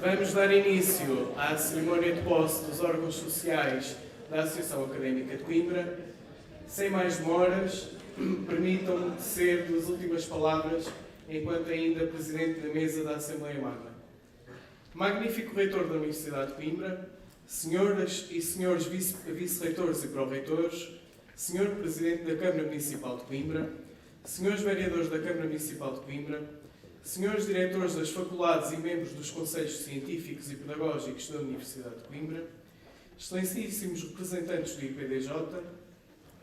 Vamos dar início à cerimónia de posse dos órgãos sociais da Associação Académica de Coimbra. Sem mais demoras, permitam-me tecer duas últimas palavras enquanto ainda Presidente da Mesa da Assembleia Magna. Magnífico Reitor da Universidade de Coimbra, senhoras e senhores vice-reitores e pró-reitores, senhor Presidente da Câmara Municipal de Coimbra, senhores vereadores da Câmara Municipal de Coimbra, senhores diretores das faculdades e membros dos conselhos científicos e pedagógicos da Universidade de Coimbra, excelentíssimos representantes do IPDJ,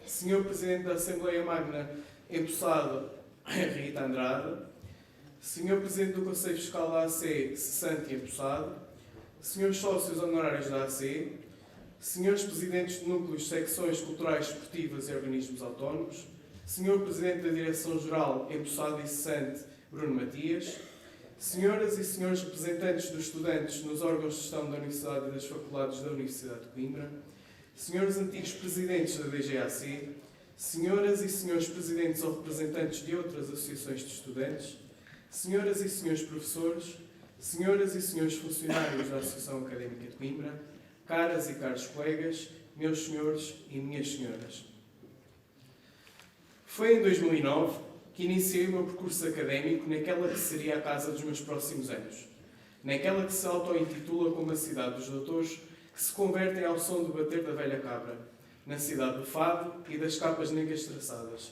senhor Presidente da Assembleia Magna empossado Rita Andrade, senhor Presidente do Conselho Fiscal da AC Cessante empossado, senhores sócios honorários da AC, senhores Presidentes de Núcleos, Secções Culturais, Esportivas e Organismos Autónomos, senhor Presidente da Direção-Geral empossado e cessante Bruno Matias, senhoras e senhores representantes dos estudantes nos órgãos de gestão da Universidade e das faculdades da Universidade de Coimbra, senhores antigos presidentes da DGAC, senhoras e senhores presidentes ou representantes de outras associações de estudantes, senhoras e senhores professores, senhoras e senhores funcionários da Associação Académica de Coimbra, caras e caros colegas, meus senhores e minhas senhoras. Foi em 2009 que iniciei o meu percurso académico naquela que seria a casa dos meus próximos anos. Naquela que se auto-intitula como a cidade dos doutores, que se convertem ao som do bater da velha cabra. Na cidade do fado e das capas negras traçadas.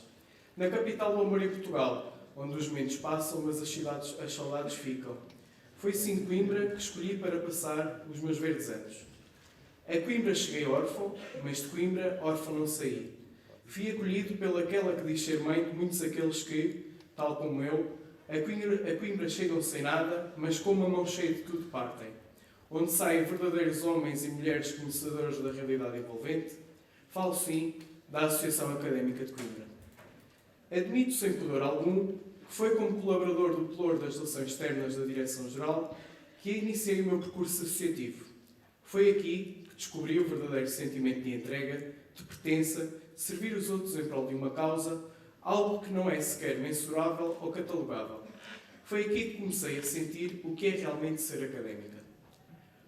Na capital do amor em Portugal, onde os momentos passam, mas as saudades ficam. Foi sim Coimbra que escolhi para passar os meus verdes anos. A Coimbra cheguei órfão, mas de Coimbra órfão não saí. Fui acolhido pelaquela que diz ser mãe de muitos aqueles que, tal como eu, a Coimbra chegam sem nada, mas com uma mão cheia de tudo partem. Onde saem verdadeiros homens e mulheres conhecedores da realidade envolvente, falo sim da Associação Académica de Coimbra. Admito sem pudor algum que foi como colaborador do Pelour das Relações Externas da Direção-Geral que iniciei o meu percurso associativo. Foi aqui que descobri o verdadeiro sentimento de entrega, de pertença, de servir os outros em prol de uma causa, algo que não é sequer mensurável ou catalogável. Foi aqui que comecei a sentir o que é realmente ser académica.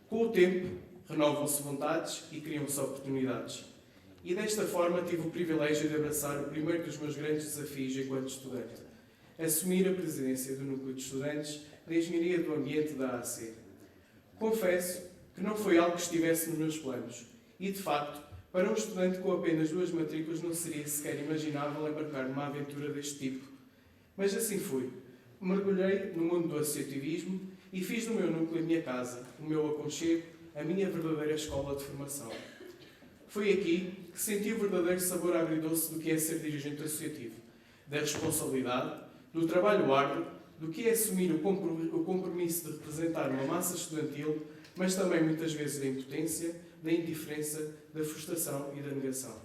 Com o tempo, renovam-se vontades e criam-se oportunidades. E desta forma tive o privilégio de abraçar o primeiro dos meus grandes desafios enquanto estudante. Assumir a presidência do Núcleo de Estudantes da Engenharia do Ambiente da AC. Confesso que não foi algo que estivesse nos meus planos. E, de facto, para um estudante com apenas 2 matrículas não seria sequer imaginável embarcar numa aventura deste tipo. Mas assim fui. Mergulhei no mundo do associativismo e fiz do meu núcleo a minha casa, o meu aconchego, a minha verdadeira escola de formação. Foi aqui que senti o verdadeiro sabor agridoce do que é ser dirigente associativo, da responsabilidade, do trabalho árduo, do que é assumir o compromisso de representar uma massa estudantil, mas também muitas vezes da impotência, da indiferença, da frustração e da negação.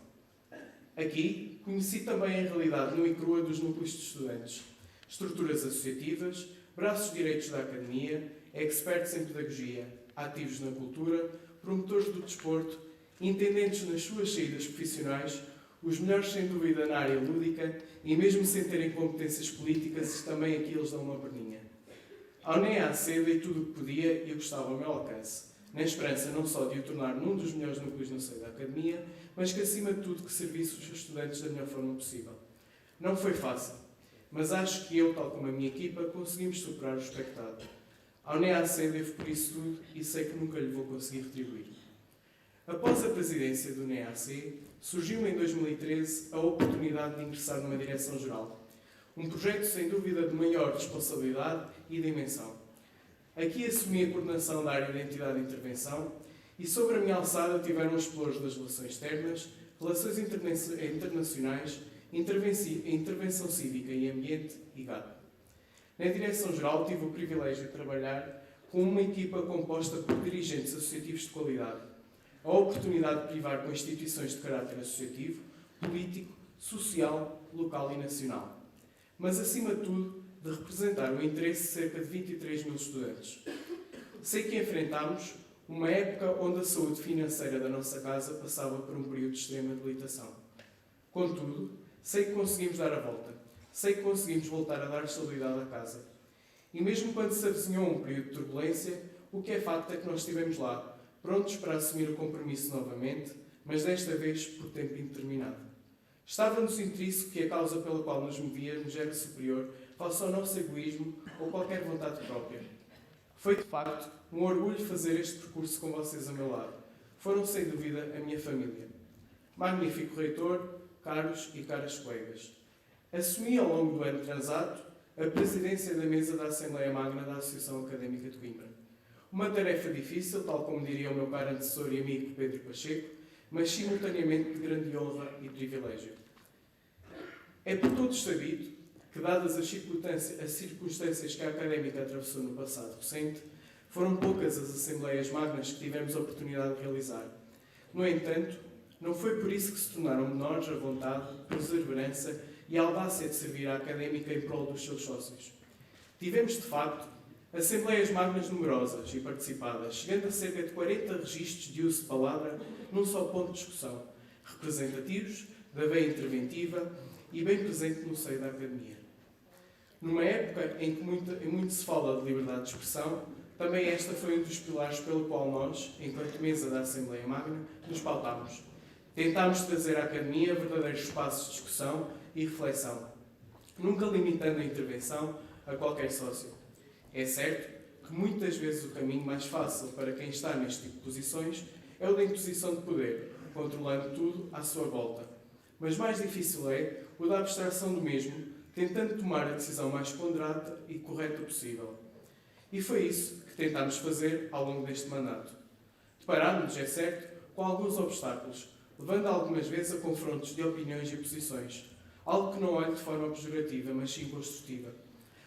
Aqui conheci também a realidade nua e crua dos núcleos de estudantes, estruturas associativas, braços direitos da academia, expertos em pedagogia, ativos na cultura, promotores do desporto, intendentes nas suas saídas profissionais, os melhores sem dúvida na área lúdica e mesmo sem terem competências políticas, também aqui eles dão uma perninha. Ao NEAC dei tudo o que podia e o que estava ao meu alcance, na esperança não só de o tornar num dos melhores núcleos no seio da academia, mas que acima de tudo que servisse os estudantes da melhor forma possível. Não foi fácil, mas acho que eu, tal como a minha equipa, conseguimos superar o expectado. Ao NEAC devo por isso tudo e sei que nunca lhe vou conseguir retribuir. Após a presidência do NEAC, surgiu em 2013 a oportunidade de ingressar numa direção-geral. Um projeto sem dúvida de maior responsabilidade e dimensão. Aqui assumi a coordenação da área de identidade e intervenção e sobre a minha alçada tiveram os pelouros das relações externas, relações internacionais, intervenção cívica e ambiente e GAD. Na direção-geral tive o privilégio de trabalhar com uma equipa composta por dirigentes associativos de qualidade, a oportunidade de privar com instituições de caráter associativo, político, social, local e nacional. Mas, acima de tudo, de representar o interesse de cerca de 23 mil estudantes. Sei que enfrentámos uma época onde a saúde financeira da nossa casa passava por um período de extrema debilitação. Contudo, sei que conseguimos dar a volta. Sei que conseguimos voltar a dar estabilidade à casa. E mesmo quando se avizinhou um período de turbulência, O que é facto é que nós estivemos lá, prontos para assumir o compromisso novamente, mas desta vez por tempo indeterminado. Estava-nos intrínseco que a causa pela qual nos movíamos era superior face ao nosso egoísmo ou qualquer vontade própria. Foi, de facto, um orgulho fazer este percurso com vocês a meu lado. Foram, sem dúvida, a minha família. Magnífico reitor, caros e caras colegas. Assumi ao longo do ano transato a presidência da mesa da Assembleia Magna da Associação Académica de Coimbra. Uma tarefa difícil, tal como diria o meu caro antecessor e amigo Pedro Pacheco, mas simultaneamente de grande honra e privilégio. É por todos sabido que, dadas as circunstâncias que a Académica atravessou no passado recente, foram poucas as Assembleias Magnas que tivemos a oportunidade de realizar. No entanto, não foi por isso que se tornaram menores a vontade, perseverança e a audácia de servir à Académica em prol dos seus sócios. Tivemos, de facto, Assembleias Magnas numerosas e participadas, chegando a cerca de 40 registros de uso de palavra num só ponto de discussão, representativos, da veia interventiva e bem presente no seio da Academia. Numa época em que muito se fala de liberdade de expressão, também esta foi um dos pilares pelo qual nós, enquanto mesa da Assembleia Magna, nos pautámos. Tentámos trazer à Academia verdadeiros espaços de discussão e reflexão, nunca limitando a intervenção a qualquer sócio. É certo que muitas vezes o caminho mais fácil para quem está neste tipo de posições é o da imposição de poder, controlando tudo à sua volta. Mas mais difícil é o da abstração do mesmo, tentando tomar a decisão mais ponderada e correta possível. E foi isso que tentámos fazer ao longo deste mandato. Deparámos-nos, é certo, com alguns obstáculos, levando algumas vezes a confrontos de opiniões e posições, algo que não olho de forma pejorativa, mas sim construtiva.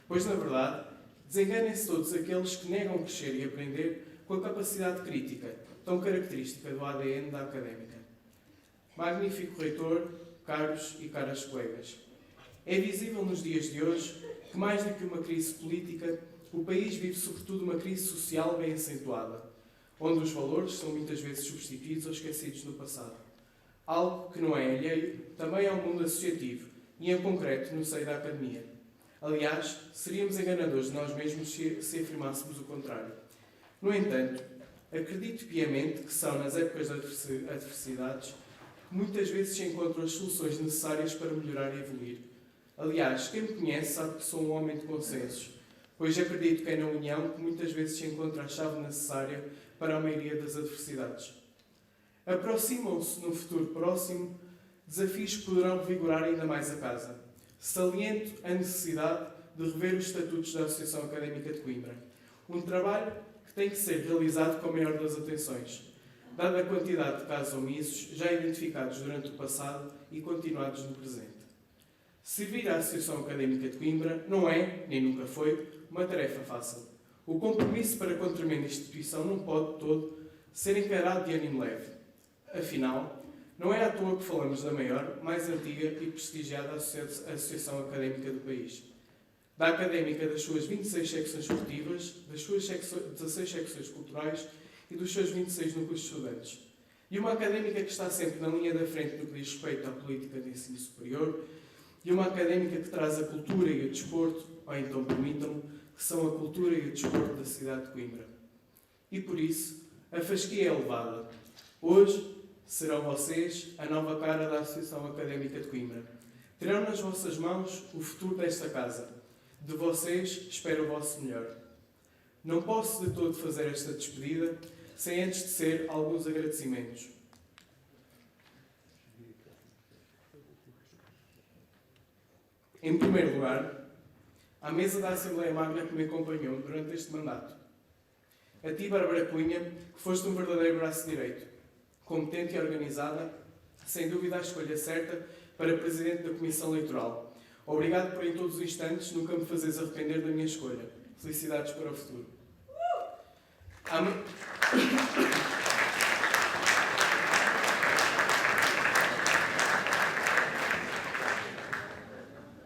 Pois, na verdade, desenganem-se todos aqueles que negam crescer e aprender com a capacidade crítica, tão característica do ADN da Académica. Magnífico reitor, caros e caras colegas. É visível nos dias de hoje que, mais do que uma crise política, o país vive sobretudo uma crise social bem acentuada, onde os valores são muitas vezes substituídos ou esquecidos no passado. Algo que não é alheio também ao mundo associativo e, em concreto, no seio da Academia. Aliás, seríamos enganadores de nós mesmos se afirmássemos o contrário. No entanto, acredito piamente que são nas épocas de adversidades que muitas vezes se encontram as soluções necessárias para melhorar e evoluir. Aliás, quem me conhece sabe que sou um homem de consensos, pois acredito que é na união que muitas vezes se encontra a chave necessária para a maioria das adversidades. Aproximam-se, no futuro próximo, desafios que poderão revigorar ainda mais a casa. Saliento a necessidade de rever os estatutos da Associação Académica de Coimbra. Um trabalho que tem que ser realizado com a maior das atenções, dada a quantidade de casos omissos já identificados durante o passado e continuados no presente. Servir à Associação Académica de Coimbra não é, nem nunca foi, uma tarefa fácil. O compromisso para com a tremenda instituição não pode, de todo, ser encarado de ânimo leve. Afinal, não é à toa que falamos da maior, mais antiga e prestigiada associação académica do país. Da académica das suas 26 secções esportivas, das suas 16 secções culturais e dos seus 26 núcleos de estudantes. E uma académica que está sempre na linha da frente no que diz respeito à política de ensino superior, e uma académica que traz a cultura e o desporto, ou então permitam-me, que são a cultura e o desporto da cidade de Coimbra. E por isso, a fasquia é elevada. Hoje, serão vocês a nova cara da Associação Académica de Coimbra. Terão nas vossas mãos o futuro desta casa. De vocês, espero o vosso melhor. Não posso de todo fazer esta despedida sem antes tecer alguns agradecimentos. Em primeiro lugar, à mesa da Assembleia Magna que me acompanhou durante este mandato. A ti, Bárbara Cunha, que foste um verdadeiro braço direito, competente e organizada, sem dúvida a escolha certa para Presidente da Comissão Eleitoral. Obrigado por, em todos os instantes, nunca me fazeres arrepender da minha escolha. Felicidades para o futuro.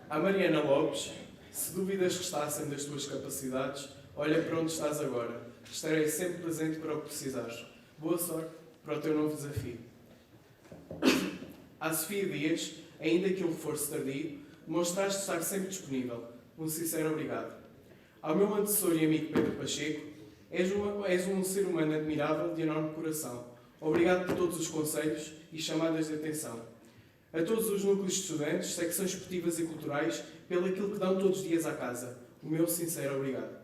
A Mariana Lopes, se dúvidas restassem das tuas capacidades, olha para onde estás agora. Estarei sempre presente para o que precisares. Boa sorte para o teu novo desafio. À Sofia Dias, ainda que um reforço tardio, demonstraste estar sempre disponível. Um sincero obrigado. Ao meu antecessor e amigo Pedro Pacheco, És um ser humano admirável, de enorme coração. Obrigado por todos os conselhos e chamadas de atenção. A todos os núcleos de estudantes, secções esportivas e culturais, pelo aquilo que dão todos os dias à casa. O meu sincero obrigado.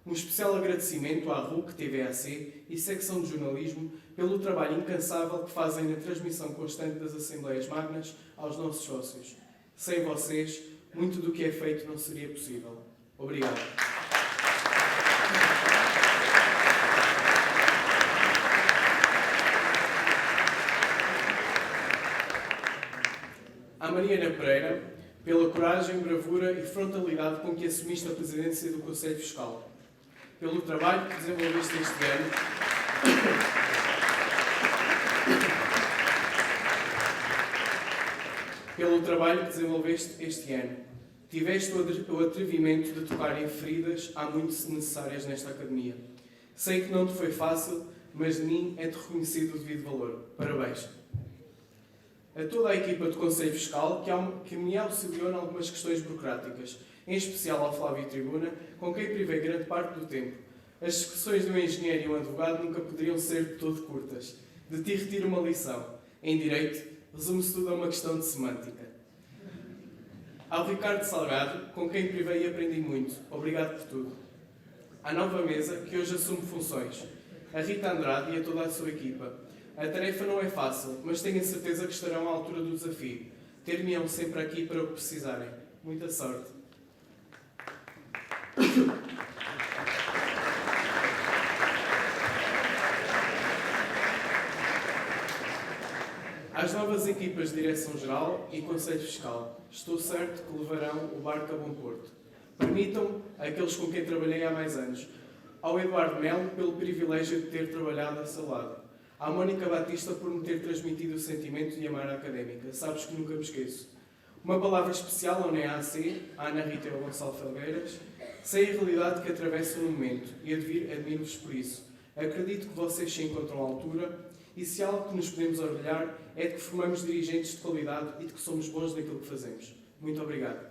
Um especial agradecimento à RUC, TVAC e secção de jornalismo pelo trabalho incansável que fazem na transmissão constante das Assembleias Magnas aos nossos sócios. Sem vocês, muito do que é feito não seria possível. Obrigado. À Mariana Pereira, pela coragem, bravura e frontalidade com que assumiste a presidência do Conselho Fiscal. Pelo trabalho que desenvolveste este ano. Pelo trabalho que desenvolveste este ano. Tiveste o atrevimento de tocar em feridas há muito necessárias nesta academia. Sei que não te foi fácil, mas de mim é-te reconhecido o devido valor. Parabéns. A toda a equipa do Conselho Fiscal que me auxiliou em algumas questões burocráticas, em especial ao Flávio Tribuna, com quem privei grande parte do tempo. As discussões de um engenheiro e um advogado nunca poderiam ser de todo curtas. De ti retiro uma lição. Em Direito, resume-se tudo a uma questão de semântica. Ao Ricardo Salgado, com quem privei e aprendi muito. Obrigado por tudo. À nova mesa, que hoje assume funções. A Rita Andrade e a toda a sua equipa. A tarefa não é fácil, mas tenho a certeza que estarão à altura do desafio. Ter-me-ão sempre aqui para o que precisarem. Muita sorte. Às novas equipas de Direção-Geral e Conselho Fiscal, estou certo que levarão o barco a bom porto. Permitam, àqueles com quem trabalhei há mais anos, ao Eduardo Melo pelo privilégio de ter trabalhado a seu lado. À Mónica Batista por me ter transmitido o sentimento de amar a académica. Sabes que nunca me esqueço. Uma palavra especial ao NEAC, à Ana Rita e ao Gonçalo Felgueiras. Sei a realidade que atravessa no momento e admiro-vos por isso. Acredito que vocês se encontram à altura e se há algo que nos podemos orgulhar é de que formamos dirigentes de qualidade e de que somos bons naquilo que fazemos. Muito obrigado.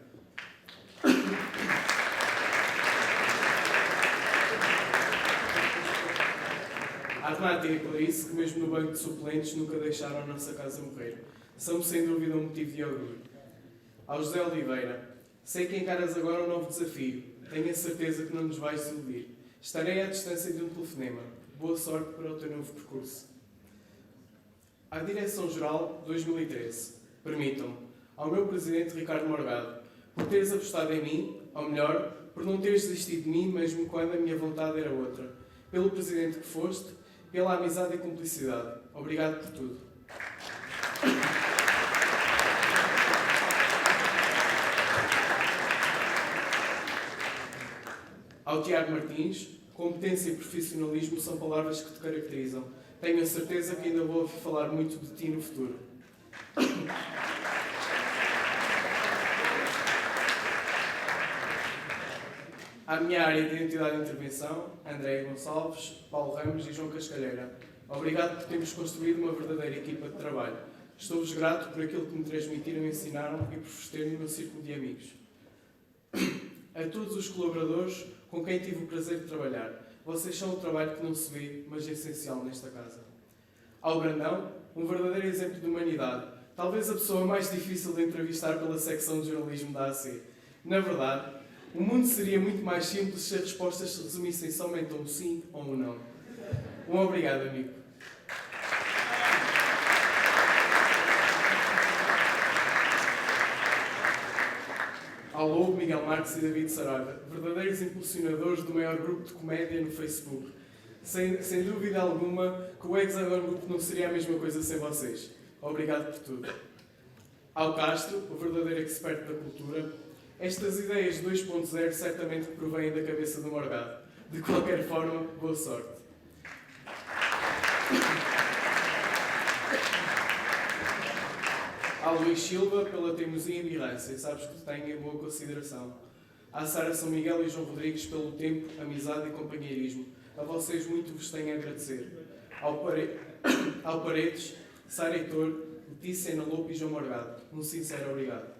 À Renata e a Clarice, que mesmo no banco de suplentes nunca deixaram a nossa casa morrer. São sem dúvida um motivo de orgulho. Ao José Oliveira, sei que encaras agora um novo desafio. Tenho a certeza que não nos vais desiludir. Estarei à distância de um telefonema. Boa sorte para o teu novo percurso. À Direção-Geral 2013, permitam-me, ao meu Presidente Ricardo Morgado, por teres apostado em mim, ou melhor, por não teres desistido de mim mesmo quando a minha vontade era outra. Pelo Presidente que foste, pela amizade e cumplicidade. Obrigado por tudo. Ao Tiago Martins, competência e profissionalismo são palavras que te caracterizam. Tenho a certeza que ainda vou ouvir falar muito de ti no futuro. À minha área de identidade e intervenção, Andréia Gonçalves, Paulo Ramos e João Cascalheira. Obrigado por termos construído uma verdadeira equipa de trabalho. Estou-vos grato por aquilo que me transmitiram e ensinaram e por vos terem no meu círculo de amigos. A todos os colaboradores com quem tive o prazer de trabalhar. Vocês são o trabalho que não se vê, mas é essencial nesta casa. Ao Brandão, um verdadeiro exemplo de humanidade. Talvez a pessoa mais difícil de entrevistar pela secção de jornalismo da AC. Na verdade, o mundo seria muito mais simples se as respostas se resumissem somente a um sim ou um não. Um obrigado, amigo. Ao Lobo, Miguel Marques e David Saraiva, verdadeiros impulsionadores do maior grupo de comédia no Facebook. Sem dúvida alguma que o Hexagon Group não seria a mesma coisa sem vocês. Obrigado por tudo. Ao Castro, o verdadeiro expert da cultura, estas ideias 2.0 certamente provêm da cabeça do Morgado. De qualquer forma, boa sorte. Ao Luís Silva, pela teimosia e birrância, sabes que te tenho em boa consideração. À Sara São Miguel e João Rodrigues, pelo tempo, amizade e companheirismo. A vocês muito vos tenho a agradecer. Ao Paredes, Sara Heitor, Letícia Ana Lopo e João Morgado, um sincero obrigado.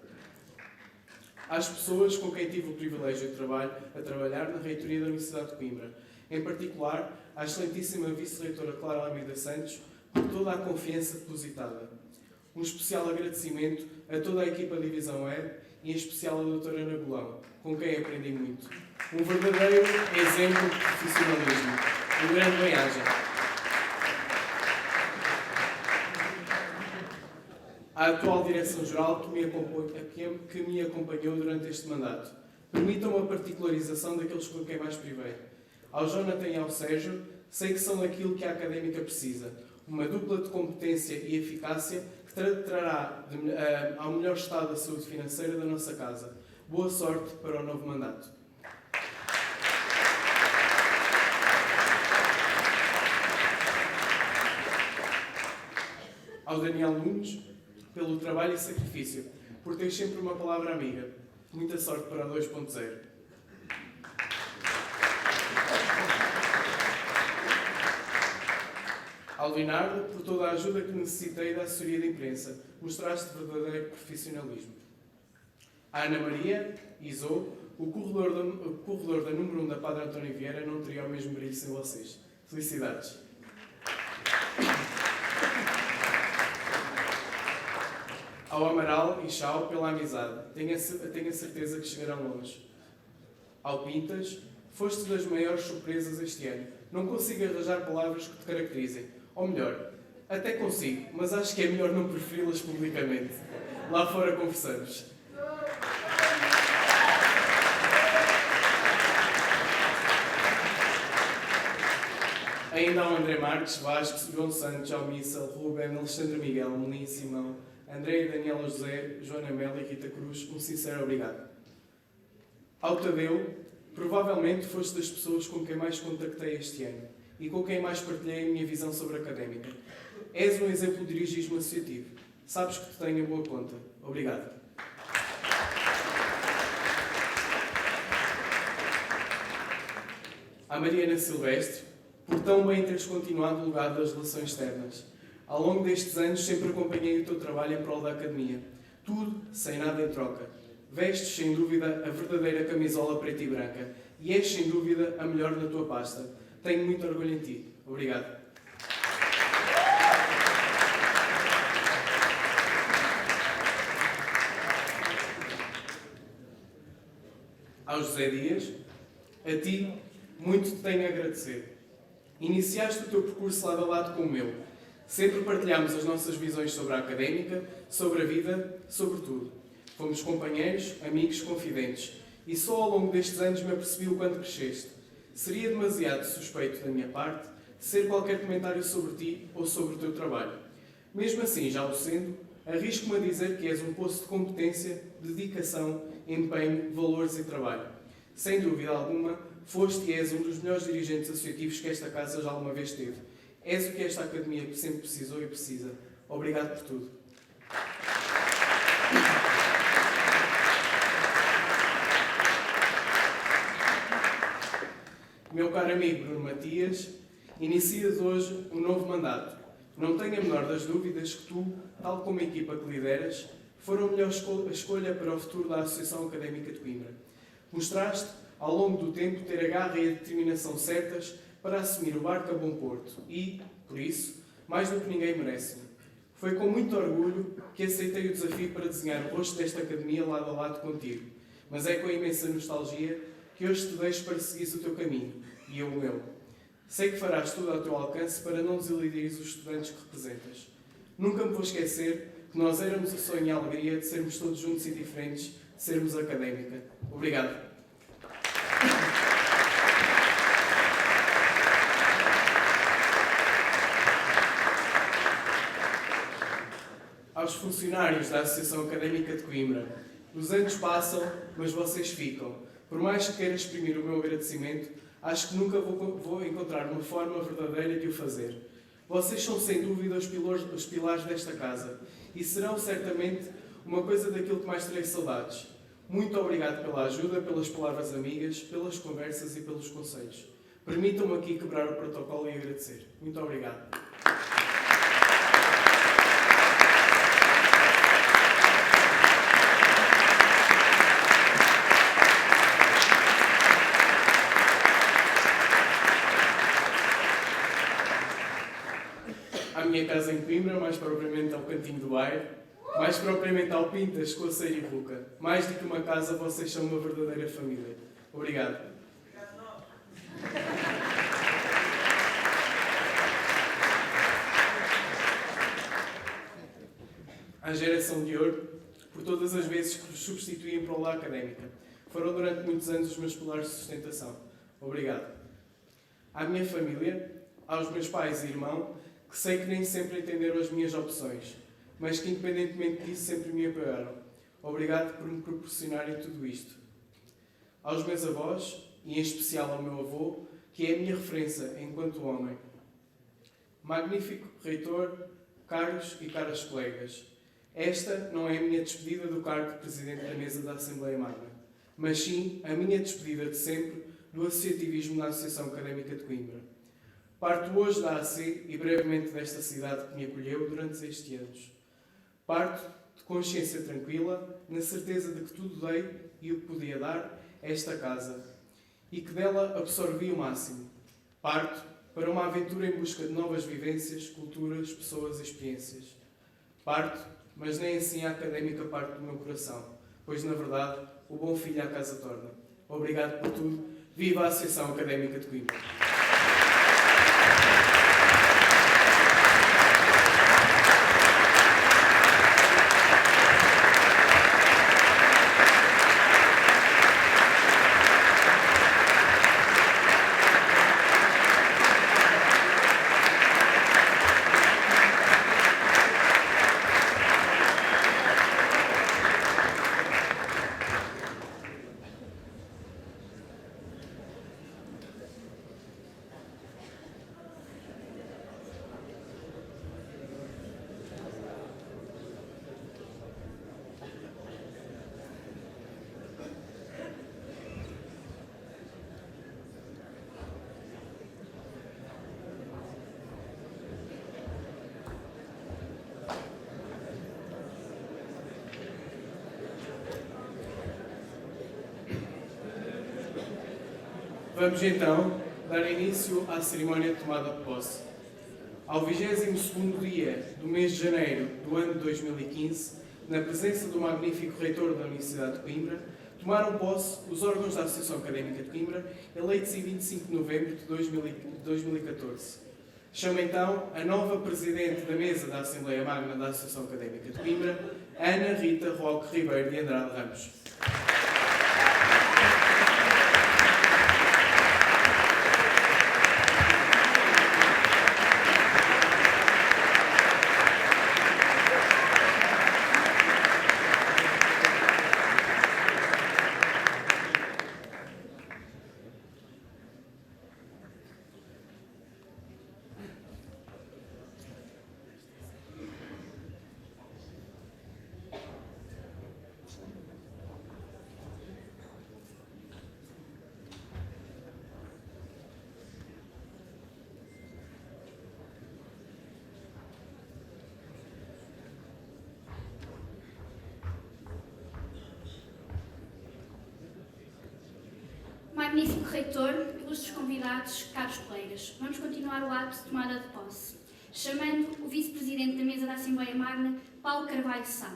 Às pessoas com quem tive o privilégio de trabalhar na reitoria da Universidade de Coimbra, Em particular, à excelentíssima Vice-Reitora Clara Almeida Santos, por toda a confiança depositada. Um especial agradecimento a toda a equipa da Divisão E e em especial à doutora Ana Golão, com quem aprendi muito. Um verdadeiro exemplo de profissionalismo. Um grande bem-aja. À atual Direção-Geral que me acompanhou durante este mandato. Permitam a particularização daqueles com quem mais privei. Ao Jonathan e ao Sérgio, sei que são aquilo que a académica precisa. Uma dupla de competência e eficácia que trará ao melhor estado da saúde financeira da nossa casa. Boa sorte para o novo mandato. Ao Daniel Nunes, pelo trabalho e sacrifício, por ter sempre uma palavra amiga. Muita sorte para a 2.0. Ao Leonardo, por toda a ajuda que necessitei da assessoria de imprensa. Mostraste verdadeiro profissionalismo. À Ana Maria, Iso, o corredor da número 1 da Padre António Vieira não teria o mesmo brilho sem vocês. Felicidades. Ao Amaral e Chau, pela amizade. Tenho a certeza que chegarão longe. Ao Pintas, foste das maiores surpresas este ano. Não consigo arranjar palavras que te caracterizem. Ou melhor, até consigo, mas acho que é melhor não preferi-las publicamente. Lá fora conversamos. Ainda ao André Marques, Vasco, João Santos, ao Missal, Ruben, Alexandre Miguel, Melim, Simão, André e Daniela José, Joana Mel e Rita Cruz, um sincero obrigado. Ao Tadeu, provavelmente foste das pessoas com quem mais contactei este ano e com quem mais partilhei a minha visão sobre a académica. És um exemplo de dirigismo associativo. Sabes que te tenho a boa conta. Obrigado. À Mariana Silvestre, por tão bem teres continuado o legado das relações externas. Ao longo destes anos sempre acompanhei o teu trabalho em prol da academia. Tudo sem nada em troca. Vestes, sem dúvida, a verdadeira camisola preta e branca e és, sem dúvida, a melhor na tua pasta. Tenho muito orgulho em ti. Obrigado. Ao José Dias, a ti, muito te tenho a agradecer. Iniciaste o teu percurso lado a lado com o meu. Sempre partilhámos as nossas visões sobre a académica, sobre a vida, sobre tudo. Fomos companheiros, amigos, confidentes. E só ao longo destes anos me apercebi o quanto cresceste. Seria demasiado suspeito da minha parte ser qualquer comentário sobre ti ou sobre o teu trabalho. Mesmo assim, já o sendo, arrisco-me a dizer que és um poço de competência, dedicação, empenho, valores e trabalho. Sem dúvida alguma, foste e és um dos melhores dirigentes associativos que esta casa já alguma vez teve. És o que esta academia sempre precisou e precisa. Obrigado por tudo. Meu caro amigo Bruno Matias, inicias hoje um novo mandato. Não tenho a menor das dúvidas que tu, tal como a equipa que lideras, foram a melhor escolha para o futuro da Associação Académica de Coimbra. Mostraste, ao longo do tempo, ter a garra e a determinação certas para assumir o barco a bom porto e, por isso, mais do que ninguém merece. Foi com muito orgulho que aceitei o desafio para desenhar o rosto desta academia lado a lado contigo. Mas é com a imensa nostalgia que hoje te deixo para seguir o teu caminho, e eu o meu. Sei que farás tudo ao teu alcance para não desiludires os estudantes que representas. Nunca me vou esquecer que nós éramos o sonho e a alegria de sermos todos juntos e diferentes, de sermos académica. Obrigado. Aos funcionários da Associação Académica de Coimbra, os anos passam, mas vocês ficam. Por mais que queira exprimir o meu agradecimento, acho que nunca vou encontrar uma forma verdadeira de o fazer. Vocês são sem dúvida os pilares desta casa e serão certamente uma coisa daquilo que mais terei saudades. Muito obrigado pela ajuda, pelas palavras amigas, pelas conversas e pelos conselhos. Permitam-me aqui quebrar o protocolo e agradecer. Muito obrigado. minha casa em Coimbra, mais propriamente ao Cantinho do Bairro, mais propriamente ao Pintas, Coceiro e Ruca. Mais do que uma casa, vocês são uma verdadeira família. Obrigado. À geração de ouro, por todas as vezes que vos substituí em prol académica. Foram durante muitos anos os meus pilares de sustentação. Obrigado. À minha família, aos meus pais e irmão, que sei que nem sempre entenderam as minhas opções, mas que independentemente disso sempre me apoiaram. Obrigado por me proporcionarem tudo isto. Aos meus avós, e em especial ao meu avô, que é a minha referência enquanto homem. Magnífico reitor, caros e caras colegas, esta não é a minha despedida do cargo de Presidente da Mesa da Assembleia Magna, mas sim a minha despedida de sempre do associativismo na Associação Académica de Coimbra. Parto hoje da AC e brevemente desta cidade que me acolheu durante 6 anos. Parto de consciência tranquila, na certeza de que tudo dei e o que podia dar a esta casa e que dela absorvi o máximo. Parto para uma aventura em busca de novas vivências, culturas, pessoas e experiências. Parto, mas nem assim a académica parte do meu coração, pois, na verdade, o bom filho à casa torna. Obrigado por tudo. Viva a Associação Académica de Coimbra! Vamos então dar início à cerimónia de tomada de posse. Ao 22º dia do mês de janeiro do ano de 2015, na presença do magnífico reitor da Universidade de Coimbra, tomaram posse os órgãos da Associação Académica de Coimbra, eleitos em 25 de novembro de 2014. Chamo então a nova Presidente da Mesa da Assembleia Magna da Associação Académica de Coimbra, Ana Rita Roque Ribeiro de Andrade Ramos. Magnífico reitor, ilustres convidados, caros colegas, vamos continuar o ato de tomada de posse, chamando o vice-presidente da Mesa da Assembleia Magna, Paulo Carvalho Sá.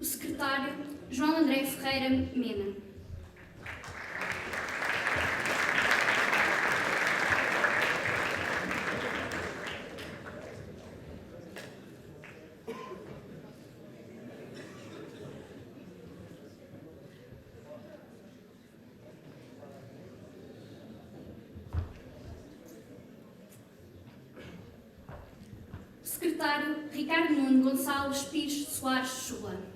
O secretário, João André Ferreira Mena. Secretário, Ricardo Nuno Gonçalves Pires Soares Chula.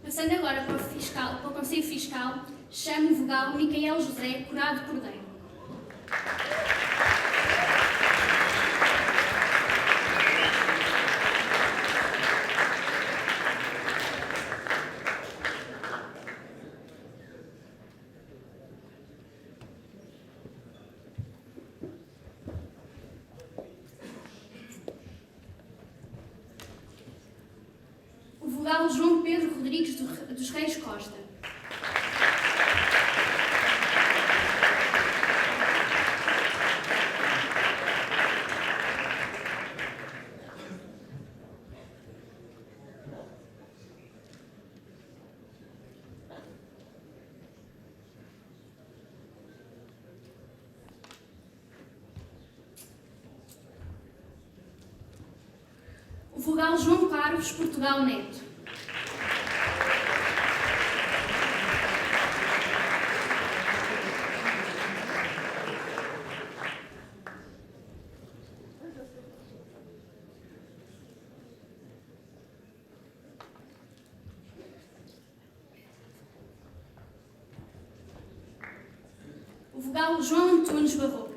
Passando agora para o Conselho Fiscal, chamo o vogal Micael José Corado Cordeiro. O vogal João Pedro Rodrigues dos Reis Costa. O vogal João Carlos Portugal Neto. O vogal João Antunes Barroca.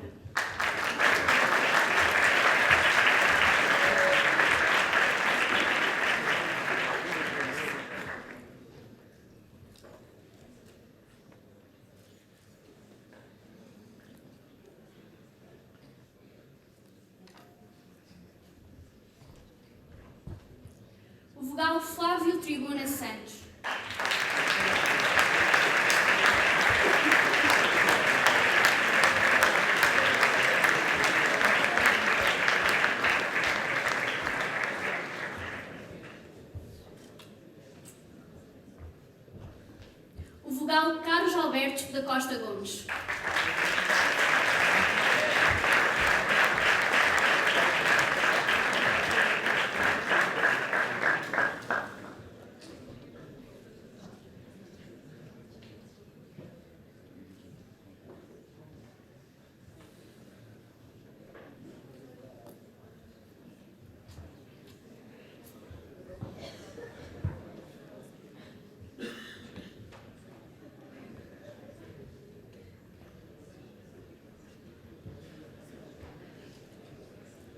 O vogal Flávio Tribuna Santos. O vogal Carlos Alberto da Costa Gomes.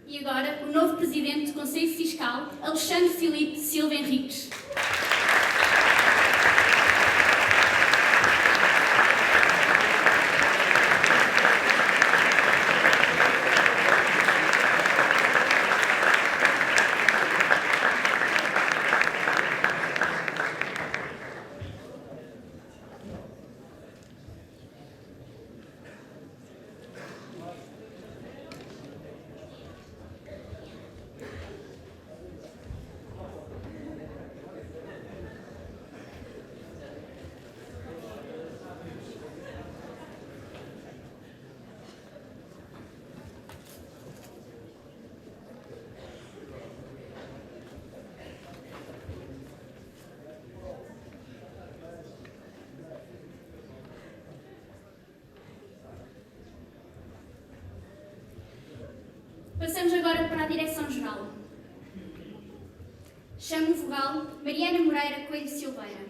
E agora, o novo Presidente do Conselho Fiscal, Alexandre Filipe Silva Henriques. Passamos agora para a Direção-Geral. Chamo o vogal Mariana Moreira Coelho Silveira.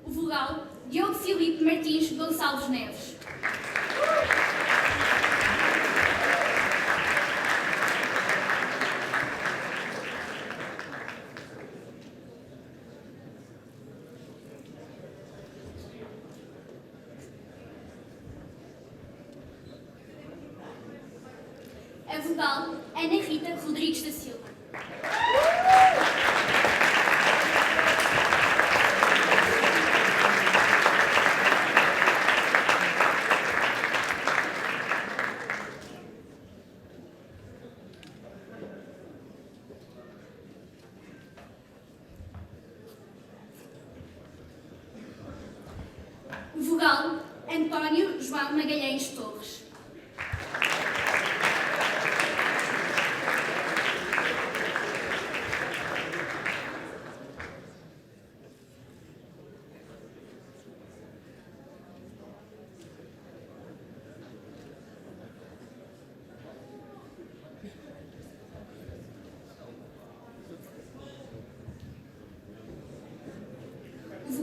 O vogal Diogo Filipe Martins Gonçalves Neves. A vogal Ana Rita Rodrigues da Silva. O vogal António João Magalhães Torres.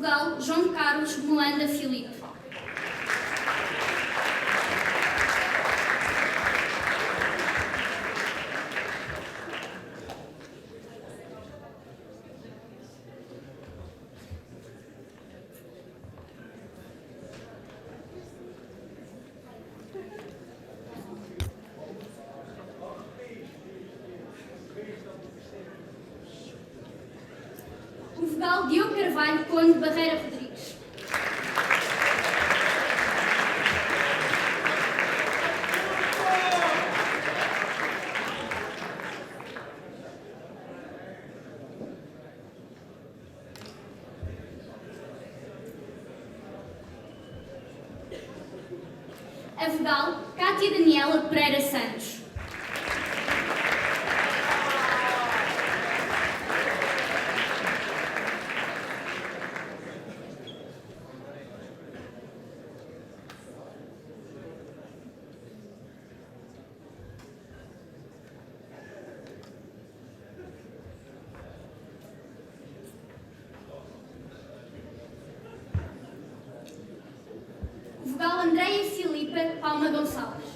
vogal João Carlos Melanda Filipe. O vogal Diogo Carvalho Conde Barreira Rodrigues. A vogal Cátia Daniela Pereira Santos. Vogal Andreia Filipa Palma Gonçalves.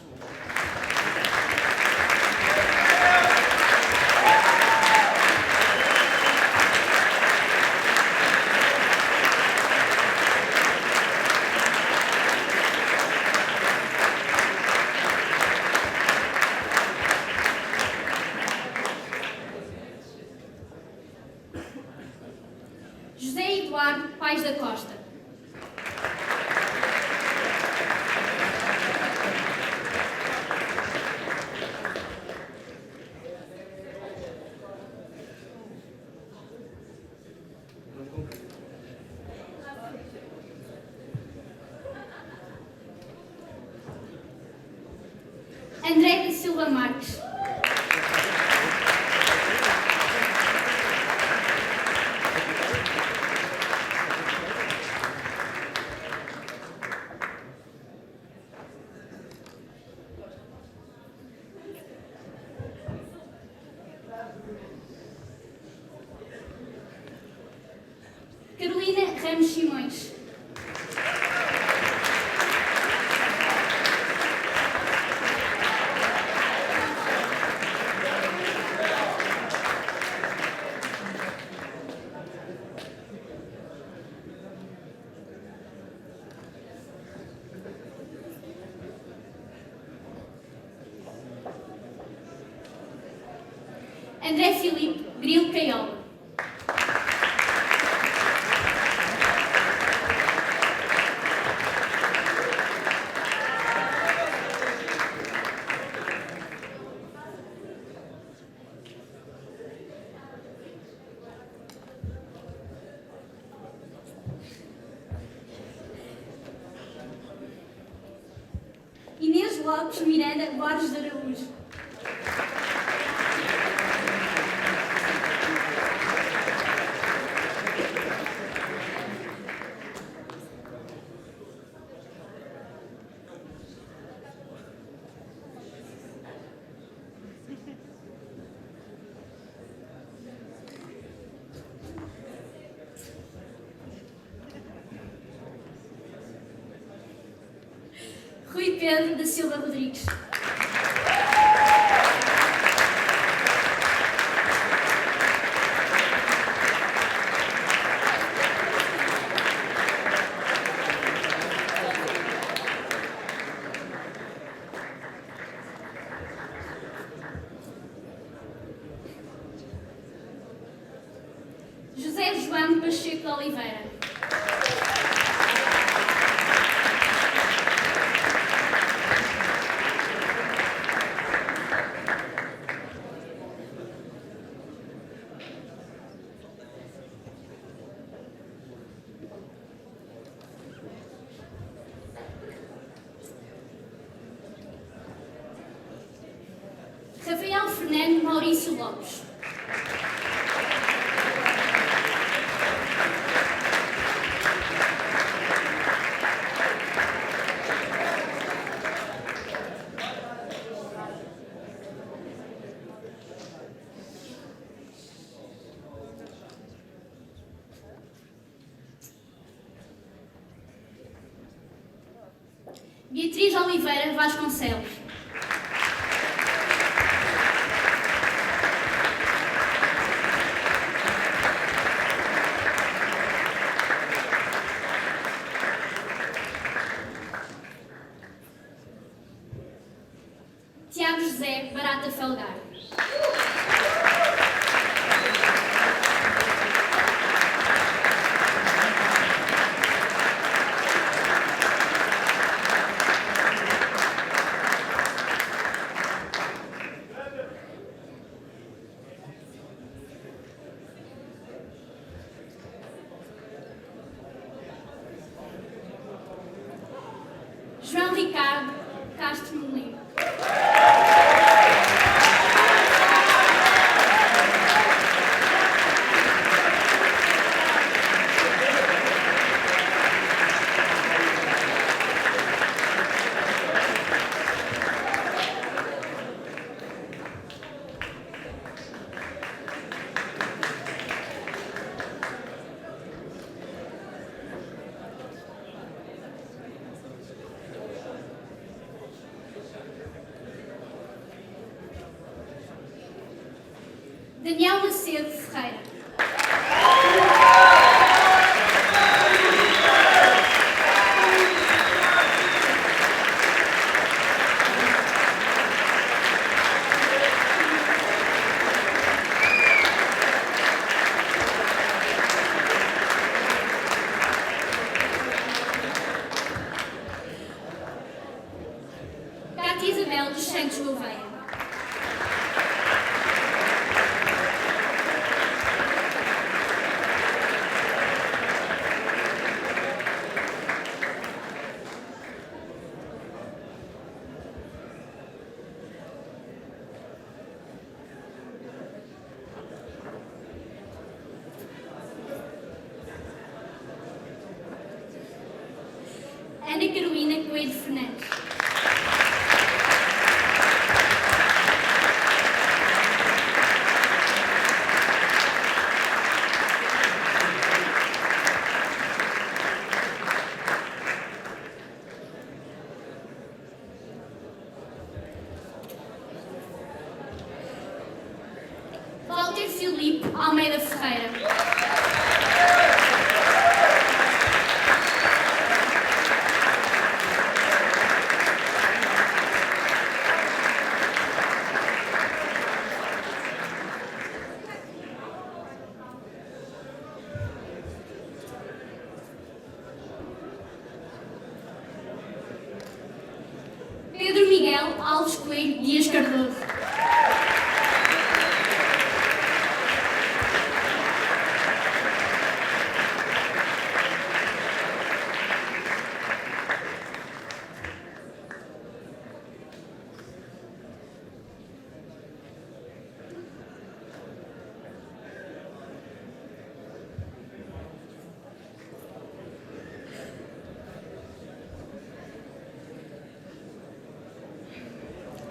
José Eduardo Paes da Costa. André da Silva Marques. Carolina Ramos Simões. André Filipe Grilo Caiola. Inês Lopes Miranda Borges de Araújo. Rui Pedro da Silva Rodrigues. José João Pacheco de Oliveira. Rafael Fernando Maurício Lopes. Beatriz Oliveira Vasconcelos. Tiago José Barata Felgar. João Ricardo Castro Molino. Daniel Macedo Ferreira. Cátia Isabel dos Santos Gouveia. Ana Carolina Coelho Fernandes. Walter Filipe Almeida Ferreira. Pedro Miguel Alves Coelho Dias Cardoso.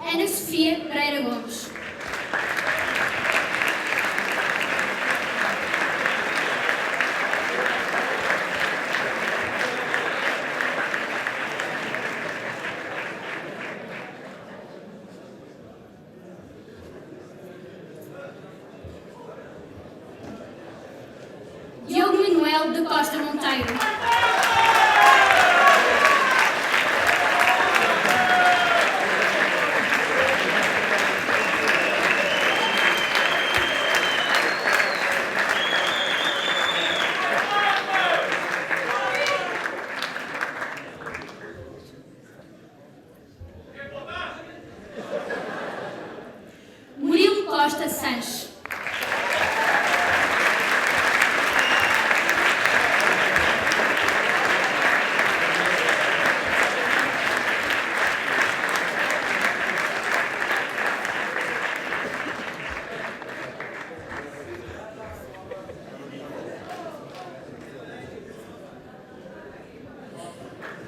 Ana Sofia Pereira Gomes. Diogo Manuel da Costa Monteiro. Murilo Costa Sanches.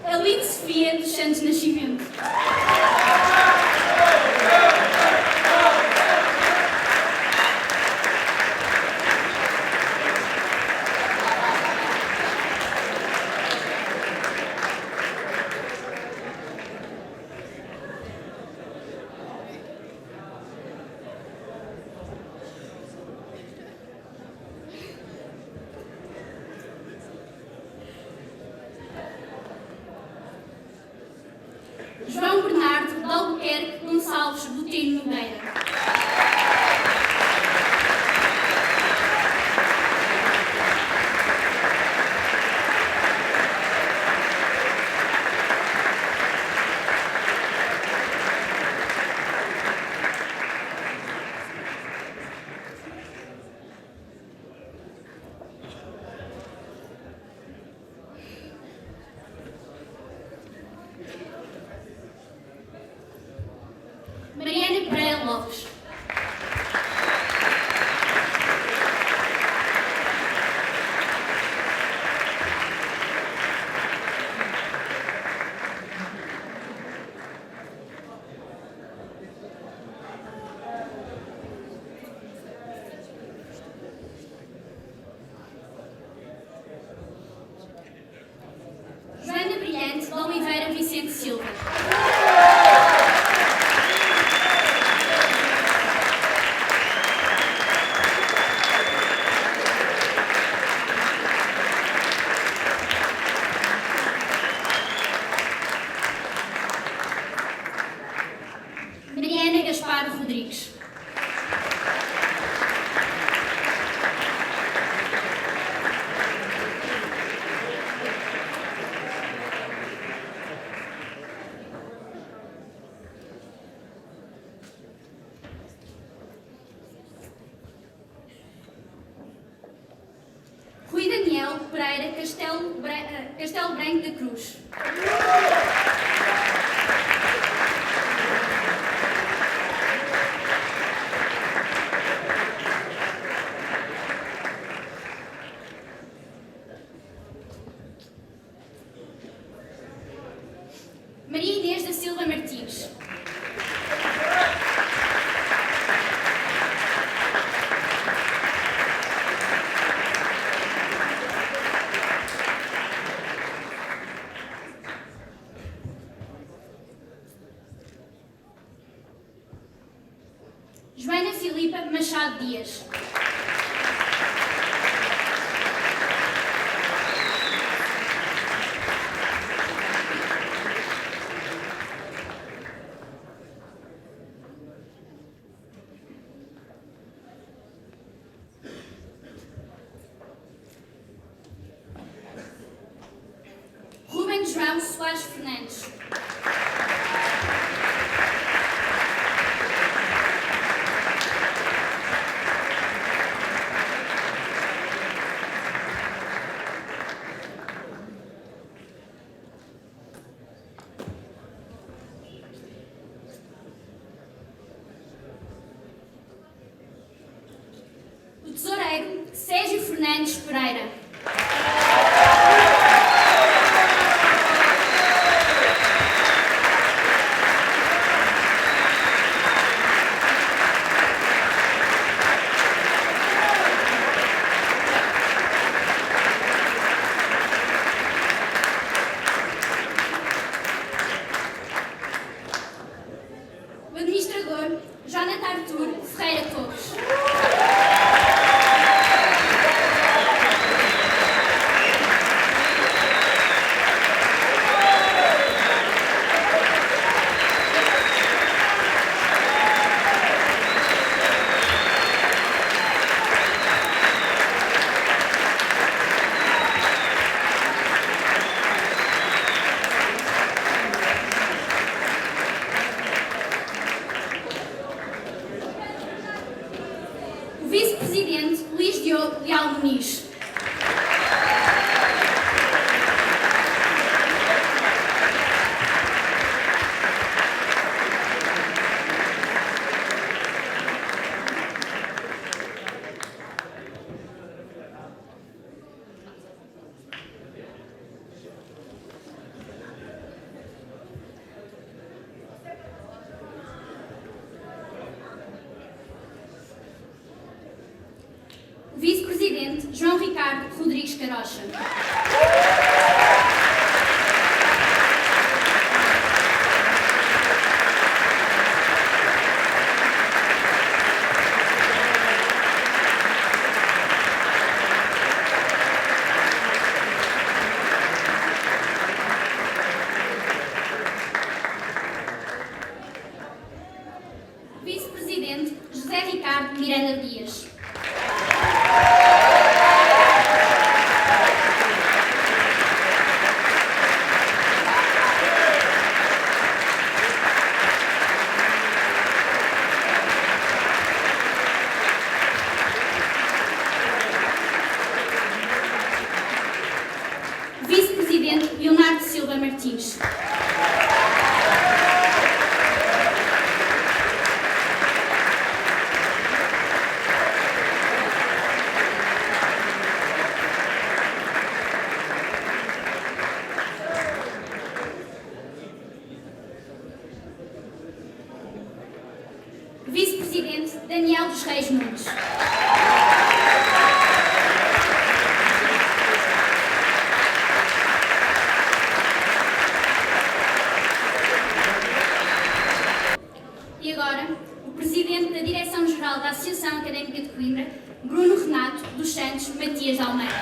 Aline Sofia dos Santos Nascimento. Albuquerque Gonçalves Botelho Nogueira. Mariana Pereira Lopes. Joana Brilhante de Oliveira Vicente Silva. Mariana Gaspar Rodrigues. Rui Daniel Pereira Castelo Branco da Cruz. Maria Inês da Silva Martins. Joana Filipa Machado Dias. Rubem João Soares Fernandes. O tesoureiro Sérgio Fernandes Pereira. O administrador Jonathan Artur Ferreira Torres. O vice-presidente Luís Diogo Leal Muniz. O vice-presidente João Ricardo Rodrigues Carocha. Ricardo Miranda Dias. Vice-Presidente Leonardo Silva Martins. Vice-Presidente Daniel dos Reis Nunes. E agora, o Presidente da Direção-Geral da Associação Académica de Coimbra, Bruno Renato dos Santos Matias de Almeida.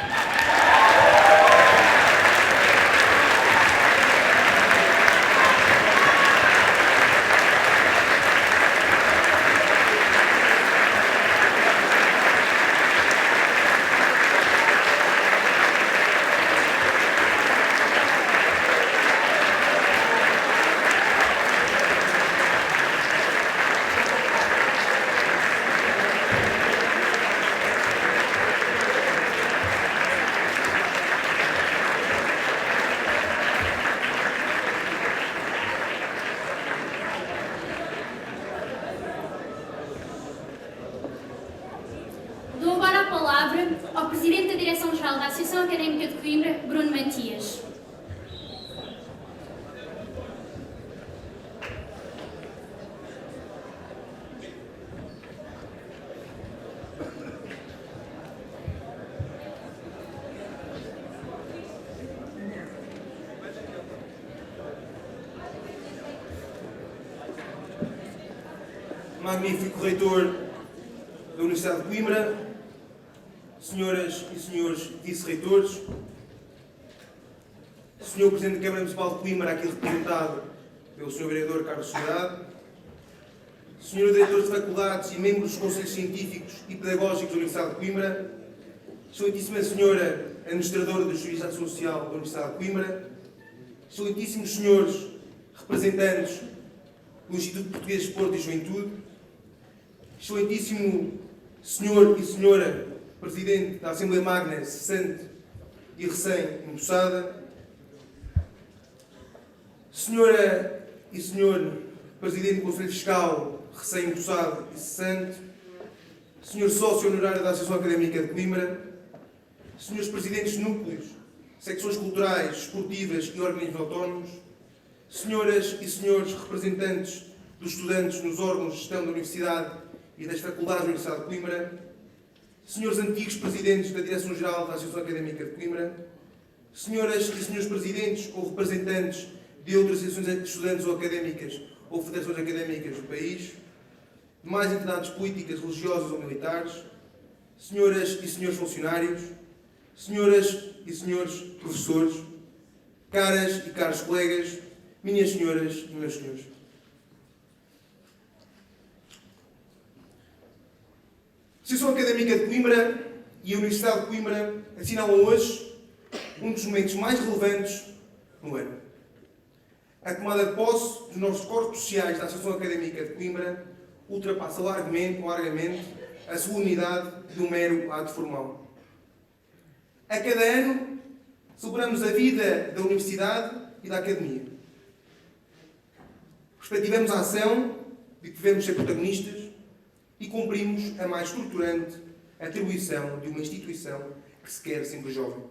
Dou agora a palavra ao Presidente da Direção-Geral da Associação Académica de Coimbra, Bruno Matias. Magnífico reitor da Universidade de Coimbra, senhoras e senhores vice-reitores, senhor Presidente da Câmara Municipal de Coimbra, aqui representado pelo senhor vereador Carlos Soledade, senhor diretor de faculdades e membros dos conselhos científicos e pedagógicos da Universidade de Coimbra, excelentíssima senhora administradora do Serviço de Ação Social da Universidade de Coimbra, excelentíssimos senhores representantes do Instituto Português de Desporto e Juventude, excelentíssimo senhor e senhora Presidente da Assembleia Magna, cessante e recém-empossada, senhora e senhor Presidente do Conselho Fiscal, recém-empossado e cessante, senhor sócio honorário da Associação Académica de Coimbra, senhores Presidentes de Núcleos, secções culturais, esportivas e organismos autónomos, senhoras e senhores representantes dos estudantes nos órgãos de gestão da Universidade e das faculdades da Universidade de Coimbra, senhores antigos presidentes da Direção-Geral da Associação Académica de Coimbra, senhoras e senhores presidentes ou representantes de outras associações de estudantes ou académicas ou federações académicas do país, demais entidades políticas, religiosas ou militares, senhoras e senhores funcionários, senhoras e senhores professores, caras e caros colegas, minhas senhoras e meus senhores. A Associação Académica de Coimbra e a Universidade de Coimbra assinalam hoje um dos momentos mais relevantes no ano. A tomada de posse dos novos corpos sociais da Associação Académica de Coimbra ultrapassa largamente a solenidade de um mero ato formal. A cada ano, celebramos a vida da Universidade e da Academia. Perspectivamos a ação de que devemos ser protagonistas e cumprimos a mais estruturante atribuição de uma instituição que se quer sempre jovem: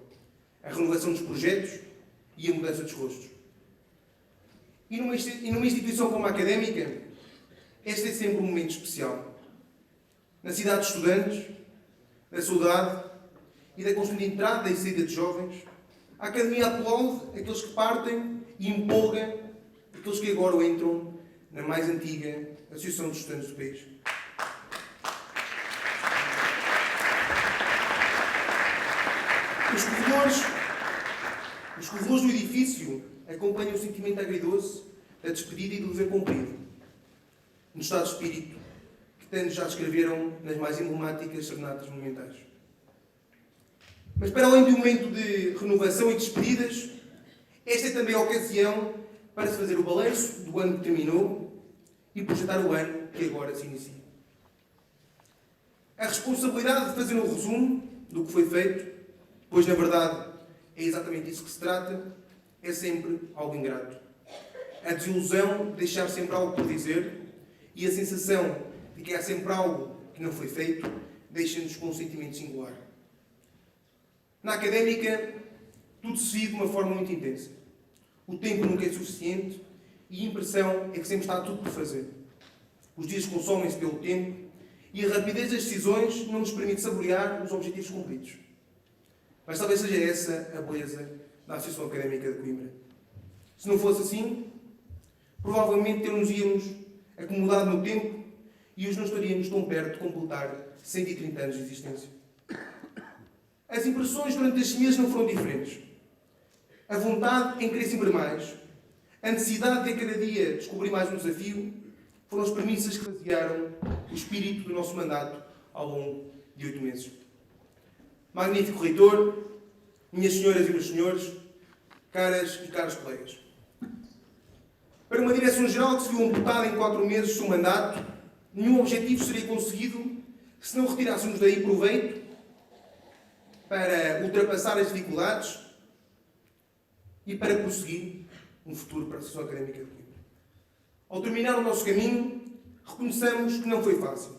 a renovação dos projetos e a mudança dos rostos. E numa instituição como a académica, este é sempre um momento especial. Na cidade de estudantes, da saudade e da constante entrada e saída de jovens, a Academia aplaude aqueles que partem e empolga aqueles que agora entram na mais antiga Associação de Estudantes do país. Os corredores do edifício acompanham o sentimento agridoce da despedida e do dever cumprido. No estado de espírito que tantos já descreveram nas mais emblemáticas serenatas monumentais. Mas para além de um momento de renovação e despedidas, esta é também a ocasião para se fazer o balanço do ano que terminou e projetar o ano que agora se inicia. A responsabilidade de fazer um resumo do que foi feito, pois na verdade é exatamente isso que se trata, é sempre algo ingrato. A desilusão de deixar sempre algo por dizer e a sensação de que há sempre algo que não foi feito deixa-nos com um sentimento singular. Na académica, tudo se vive de uma forma muito intensa. O tempo nunca é suficiente e a impressão é que sempre está tudo por fazer. Os dias consomem-se pelo tempo e a rapidez das decisões não nos permite saborear os objetivos cumpridos. Mas talvez seja essa a beleza da Associação Académica de Coimbra. Se não fosse assim, provavelmente ter-nos-íamos acomodado no tempo e os não estaríamos tão perto de completar 130 anos de existência. As impressões durante estes meses não foram diferentes. A vontade em querer sempre mais, a necessidade de a cada dia descobrir mais um desafio, foram as premissas que basearam o espírito do nosso mandato ao longo de 8 meses. Magnífico reitor, minhas senhoras e meus senhores, caras e caros colegas. Para uma direção-geral que se viu amputada em 4 meses do seu mandato, nenhum objetivo seria conseguido se não retirássemos daí proveito para ultrapassar as dificuldades e para prosseguir um futuro para a Associação Académica de Coimbra. Ao terminar o nosso caminho, reconheçamos que não foi fácil.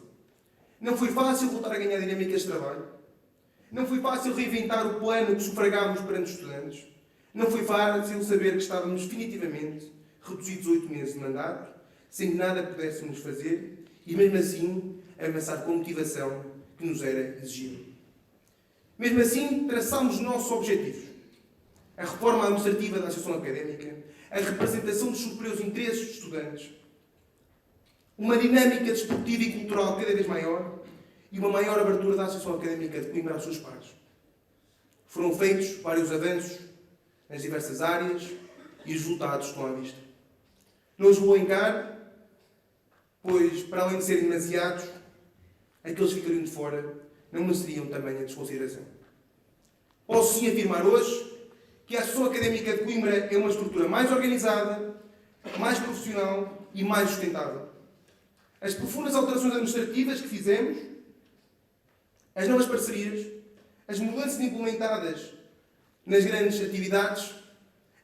Não foi fácil voltar a ganhar dinâmicas de trabalho. Não foi fácil reinventar o plano que sufragámos perante os estudantes. Não foi fácil saber que estávamos definitivamente reduzidos a 8 meses de mandato, sem que nada pudéssemos fazer e, mesmo assim, avançar com a motivação que nos era exigida. Mesmo assim, traçámos os nossos objetivos. A reforma administrativa da Associação Académica, a representação dos superiores interesses dos estudantes, uma dinâmica desportiva e cultural cada vez maior e uma maior abertura da Associação Académica de Coimbra aos seus pares. Foram feitos vários avanços nas diversas áreas e os resultados estão à vista. Não os vou elencar, pois, para além de serem demasiados, aqueles que ficariam de fora não mereceriam tamanha desconsideração. Posso sim afirmar hoje que a Associação Académica de Coimbra é uma estrutura mais organizada, mais profissional e mais sustentável. As profundas alterações administrativas que fizemos, as novas parcerias, as mudanças implementadas nas grandes atividades,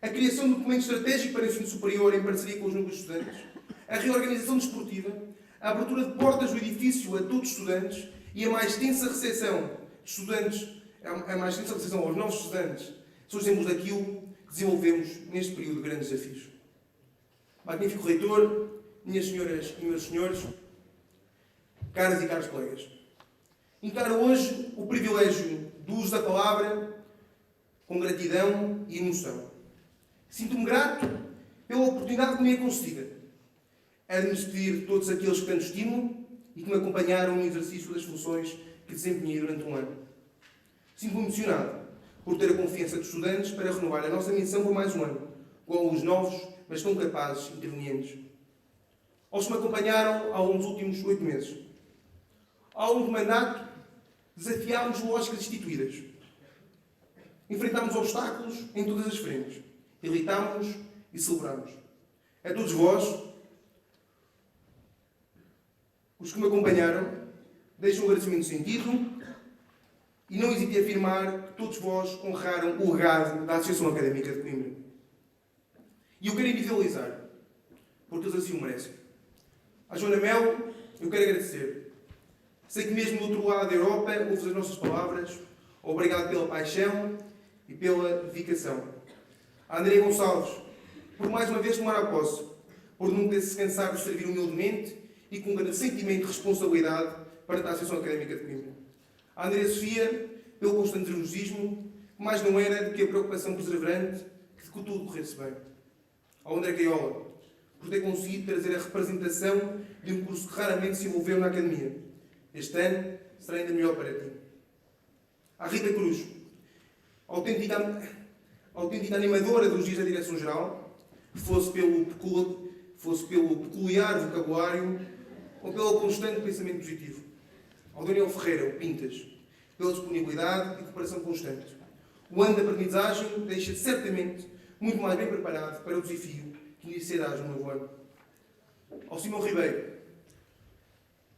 a criação de documento estratégico para o ensino superior em parceria com os núcleos de estudantes, a reorganização desportiva, a abertura de portas do edifício a todos os estudantes e a mais tensa recepção de estudantes, a mais tensa recepção aos novos estudantes, são exemplos daquilo que desenvolvemos neste período de grandes desafios. Magnífico reitor, minhas senhoras e meus senhores, caras e caros colegas, encaro hoje o privilégio do uso da palavra com gratidão e emoção. Sinto-me grato pela oportunidade que me é concedida a me despedir de todos aqueles que tanto estimo e que me acompanharam no exercício das funções que desempenhei durante um ano. Sinto-me emocionado por ter a confiança dos estudantes para renovar a nossa missão por mais um ano, com os novos, mas tão capazes intervenientes. Aos que me acompanharam ao longo dos últimos 8 meses. Ao longo do mandato, desafiámos lógicas instituídas. Enfrentámos obstáculos em todas as frentes. Irritámos-nos e celebramos. A todos vós, os que me acompanharam, deixo um agradecimento sentido e não hesite em afirmar que todos vós honraram o legado da Associação Académica de Coimbra. E eu quero individualizar, porque eles assim o merecem. À Joana Melo, eu quero agradecer. Sei que mesmo do outro lado da Europa, ouves as nossas palavras. Obrigado pela paixão e pela dedicação. A Andréia Gonçalves, por mais uma vez tomar a posse, por nunca se cansar de servir humildemente e com um grande sentimento de responsabilidade para a Associação Académica de Coimbra. A Andréia Sofia, pelo constante nervosismo, que mais não era do que a preocupação perseverante que tudo corresse bem. Ao André Caiola, por ter conseguido trazer a representação de um curso que raramente se envolveu na Academia. Este ano será ainda melhor para ti. À Rita Cruz, autêntica animadora dos dias da Direção-Geral, fosse pelo peculiar vocabulário ou pelo constante pensamento positivo. Ao Daniel Ferreira, o Pintas, pela disponibilidade e cooperação constante. O ano da aprendizagem deixa certamente muito mais bem preparado para o desafio que iniciarás no novo ano. Ao Simão Ribeiro,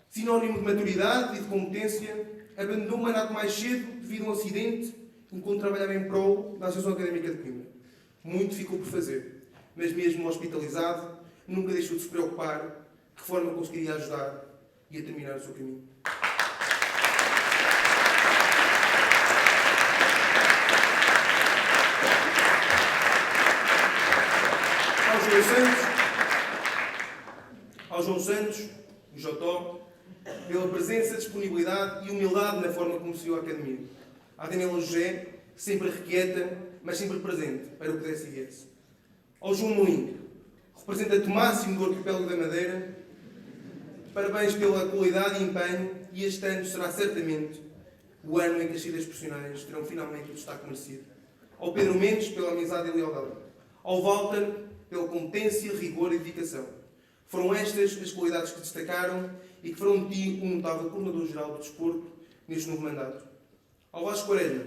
sinónimo de maturidade e de competência, abandonou o mandato mais cedo devido a um acidente enquanto trabalhava em prol da Associação Académica de Coimbra. Muito ficou por fazer, mas mesmo hospitalizado, nunca deixou de se preocupar de que forma conseguiria ajudar e a terminar o seu caminho. Ao João Santos, o Jotó, pela presença, disponibilidade e humildade na forma como serviu a Academia. À Daniela José, sempre requieta, mas sempre presente, para o que desse e viesse. Ao João Moinho, representante máximo do Arquipélago da Madeira, parabéns pela qualidade e empenho, e este ano será certamente o ano em que as saídas profissionais terão finalmente o destaque merecido. Ao Pedro Mendes, pela amizade e lealdade. Ao Walter, pela competência, rigor e dedicação. Foram estas as qualidades que destacaram e que foram de ti um notável coordenador-geral do desporto neste novo mandato. Ao Vasco Quaresma,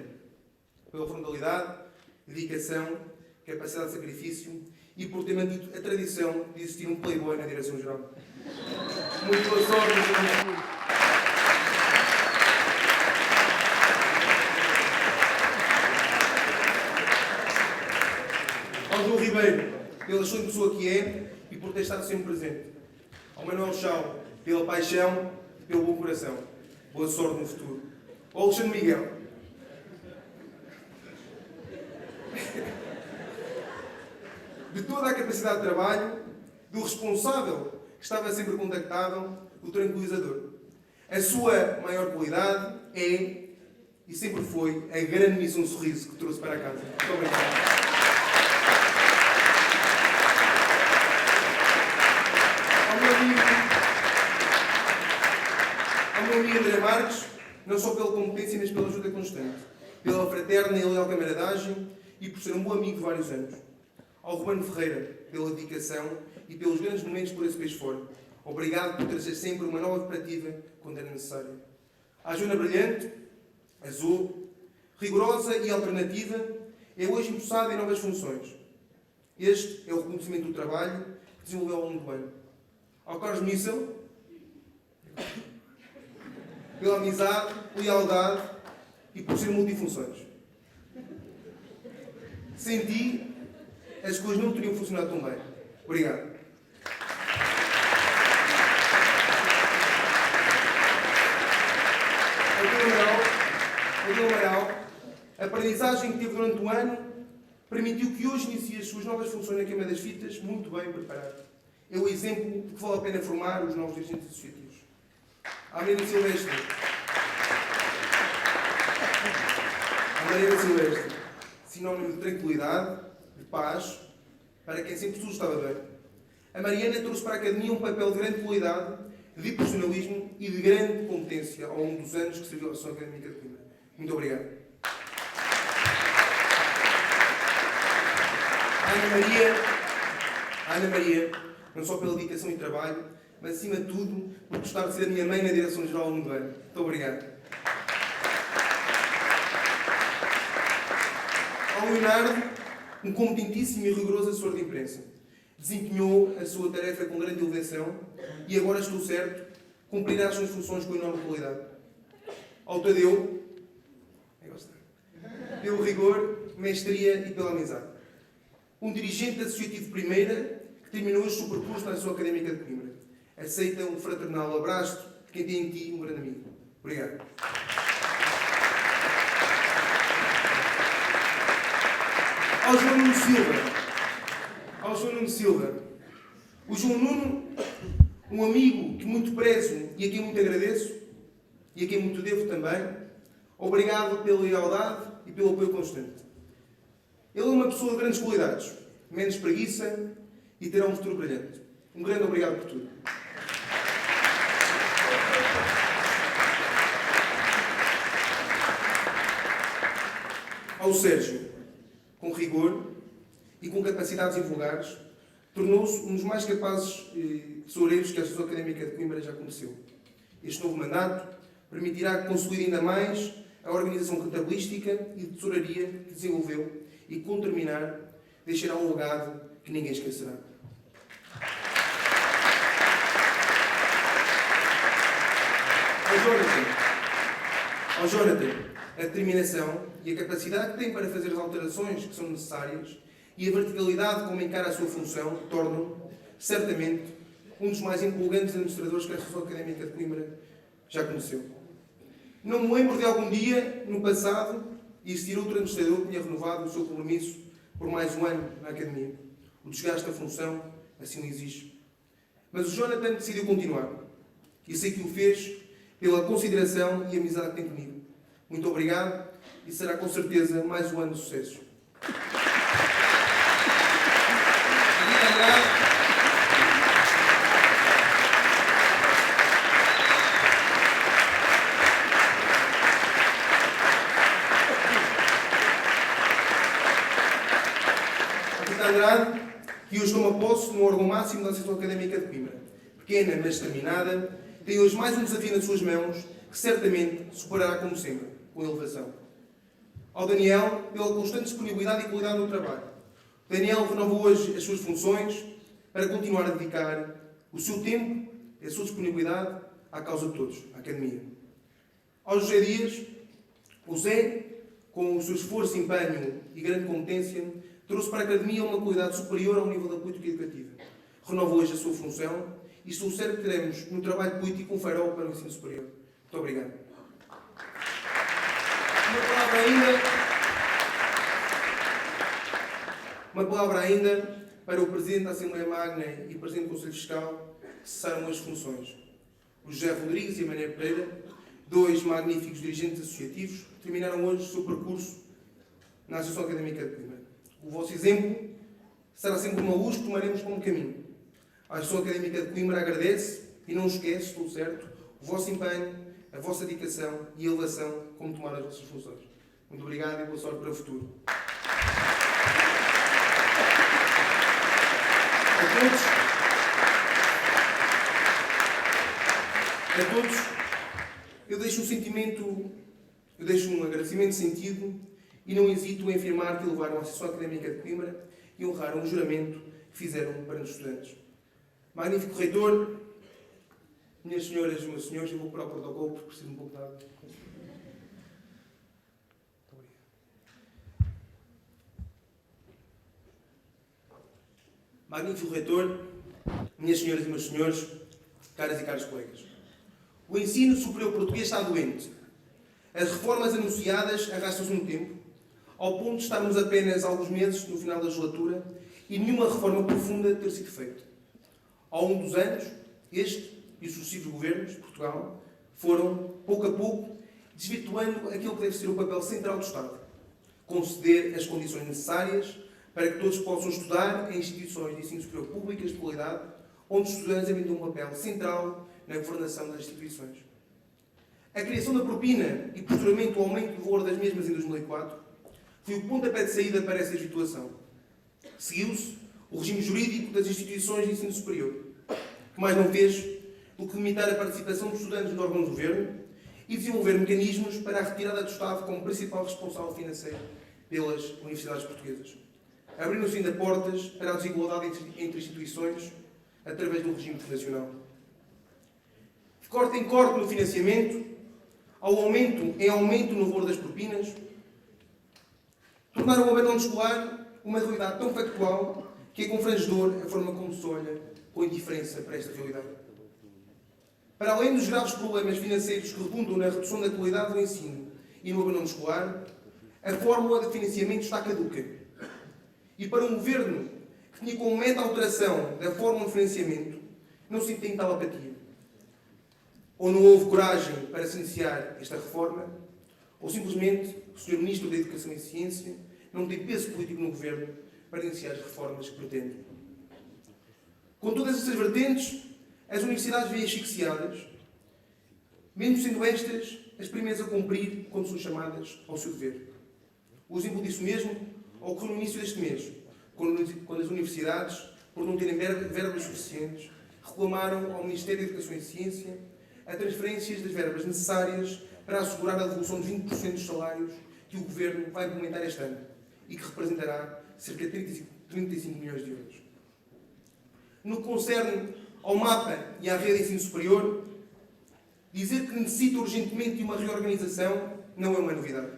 pela frontalidade, dedicação, capacidade de sacrifício e por ter mantido a tradição de existir um playboy na direção-geral. Muito boa sorte, meu. Ao João Ribeiro, pela excelente pessoa que é e por ter estado sempre presente. Ao Manuel Chau, pela paixão e pelo bom coração. Boa sorte no futuro. Ao Alexandre Miguel, de toda a capacidade de trabalho, do responsável que estava sempre contactável, do tranquilizador. A sua maior qualidade é, e sempre foi, a grande missão sorriso que trouxe para casa. Muito obrigado. Ao meu amigo André Marques, não só pela competência, mas pela ajuda constante, pela fraterna e leal camaradagem e por ser um bom amigo de vários anos. Ao Romano Ferreira, pela dedicação e pelos grandes momentos por esse país fora. Obrigado por trazer sempre uma nova operativa quando era necessária. À Joana Brilhante, azul, rigorosa e alternativa, é hoje impulsada em novas funções. Este é o reconhecimento do trabalho que desenvolveu ao longo do ano. Ao Carlos Missel, pela amizade, lealdade e por ser multifunções. Sem ti, as coisas não teriam funcionado tão bem. Obrigado. Ao Diogo Amaral, a aprendizagem que teve durante o ano permitiu que hoje inicie as suas novas funções na Queima das Fitas muito bem preparado. É o exemplo de que vale a pena formar os novos dirigentes associativos. À Mariana Silvestre, sinónimo de tranquilidade, de paz, para quem sempre tudo estava bem. A Mariana trouxe para a Academia um papel de grande qualidade, de profissionalismo e de grande competência ao longo dos anos que serviu à Associação Académica de Coimbra. Muito obrigado. A Ana Maria, não só pela dedicação e trabalho, mas acima de tudo por gostar de ser a minha mãe na Direção-Geral ao longo do ano. Muito obrigado. Ao Leonardo, um competentíssimo e rigoroso assessor de imprensa. Desempenhou a sua tarefa com grande elevação e agora estou certo, cumprirá as suas funções com enorme qualidade. Ao Tadeu, pelo rigor, mestria e pela amizade. Um dirigente associativo de primeira que terminou o seu percurso na Associação Académica de Coimbra. Aceita um fraternal abraço de quem tem em ti um grande amigo. Obrigado. Ao João Nuno Silva. O João Nuno, um amigo que muito prezo e a quem muito agradeço, e a quem muito devo também, obrigado pela lealdade e pelo apoio constante. Ele é uma pessoa de grandes qualidades, menos preguiça e terá um futuro brilhante. Um grande obrigado por tudo. Ao Sérgio, com rigor e com capacidades invulgares, tornou-se um dos mais capazes tesoureiros que a Associação Académica de Coimbra já conheceu. Este novo mandato permitirá que consolide ainda mais a organização contabilística e de tesouraria que desenvolveu e, com terminar, deixará um legado que ninguém esquecerá. Ao Jonathan, a determinação e a capacidade que tem para fazer as alterações que são necessárias e a verticalidade como encara a sua função tornam, certamente, um dos mais empolgantes administradores que a Associação Académica de Coimbra já conheceu. Não me lembro de algum dia, no passado, existir outro administrador que tenha renovado o seu compromisso por mais um ano na Academia. O desgaste da função assim o exige. Mas o Jonathan decidiu continuar. E sei que o fez pela consideração e amizade que tem comigo. Muito obrigado e será com certeza mais um ano de sucesso. Andrade, que hoje toma posse no órgão máximo da Associação Académica de Coimbra. Pequena, mas determinada, tem hoje mais um desafio nas suas mãos, que certamente superará como sempre, com elevação. Ao Daniel, pela constante disponibilidade e qualidade no trabalho. O Daniel renova hoje as suas funções para continuar a dedicar o seu tempo e a sua disponibilidade à causa de todos, à Academia. Ao José Dias, o Zé, com o seu esforço, empenho e grande competência, trouxe para a Academia uma qualidade superior ao nível da política educativa. Renova hoje a sua função e estou certo que teremos no trabalho político um farol para o ensino superior. Muito obrigado. Uma palavra ainda para o Presidente da Assembleia Magna e Presidente do Conselho Fiscal, que cessaram as funções. O José Rodrigues e a Mané Pereira, dois magníficos dirigentes associativos, terminaram hoje o seu percurso na Associação Académica de Coimbra. O vosso exemplo será sempre uma luz que tomaremos como caminho. A Associação Académica de Coimbra agradece e não esquece, estou certo, o vosso empenho, a vossa dedicação e elevação como tomar as vossas funções. Muito obrigado e boa sorte para o futuro. A todos, eu deixo um agradecimento sentido e não hesito em afirmar que levaram a Associação Académica de Coimbra e honraram o juramento que fizeram para os estudantes. Magnífico reitor, minhas senhoras e meus senhores, eu vou para o protocolo porque preciso um pouco de água. Magnífico reitor, minhas senhoras e meus senhores, caras e caros colegas. O ensino superior português está doente. As reformas anunciadas arrastam-se no tempo, ao ponto de estarmos apenas há alguns meses no final da legislatura e nenhuma reforma profunda ter sido feita. Ao longo dos anos, este e os sucessivos governos de Portugal foram, pouco a pouco, desvirtuando aquilo que deve ser o papel central do Estado. Conceder as condições necessárias para que todos possam estudar em instituições de ensino superior públicas de qualidade, onde os estudantes devem ter um papel central na governação das instituições. A criação da propina e, posteriormente, o aumento do valor das mesmas em 2004 foi o pontapé de saída para essa desvirtuação. Seguiu-se o regime jurídico das instituições de ensino superior, que mais não fez do que limitar a participação dos estudantes no órgão do governo e desenvolver mecanismos para a retirada do Estado como principal responsável financeiro pelas universidades portuguesas. Abrindo-se ainda portas para a desigualdade entre instituições através do regime internacional. De corte em corte no financiamento, ao aumento em aumento no valor das propinas, tornaram o abandono escolar uma realidade tão factual que é confrangedor a forma como se olha com indiferença para esta realidade. Para além dos graves problemas financeiros que redundam na redução da qualidade do ensino e no abandono escolar, a fórmula de financiamento está caduca. E para um governo que tinha como meta a alteração da fórmula de financiamento, não se tem tal apatia. Ou não houve coragem para se iniciar esta reforma, ou simplesmente o Sr. Ministro da Educação e Ciência não tem peso político no governo para iniciar as reformas que pretende. Com todas essas vertentes, as universidades vêm asfixiadas, mesmo sendo estas as primeiras a cumprir quando são chamadas ao seu dever. O exemplo disso mesmo ocorreu no início deste mês, quando as universidades, por não terem verbas suficientes, reclamaram ao Ministério da Educação e Ciência a transferências das verbas necessárias para assegurar a devolução de 20% dos salários que o Governo vai implementar este ano e que representará cerca de 35 milhões de euros. No que concerne ao mapa e à rede de ensino superior, dizer que necessita urgentemente de uma reorganização não é uma novidade.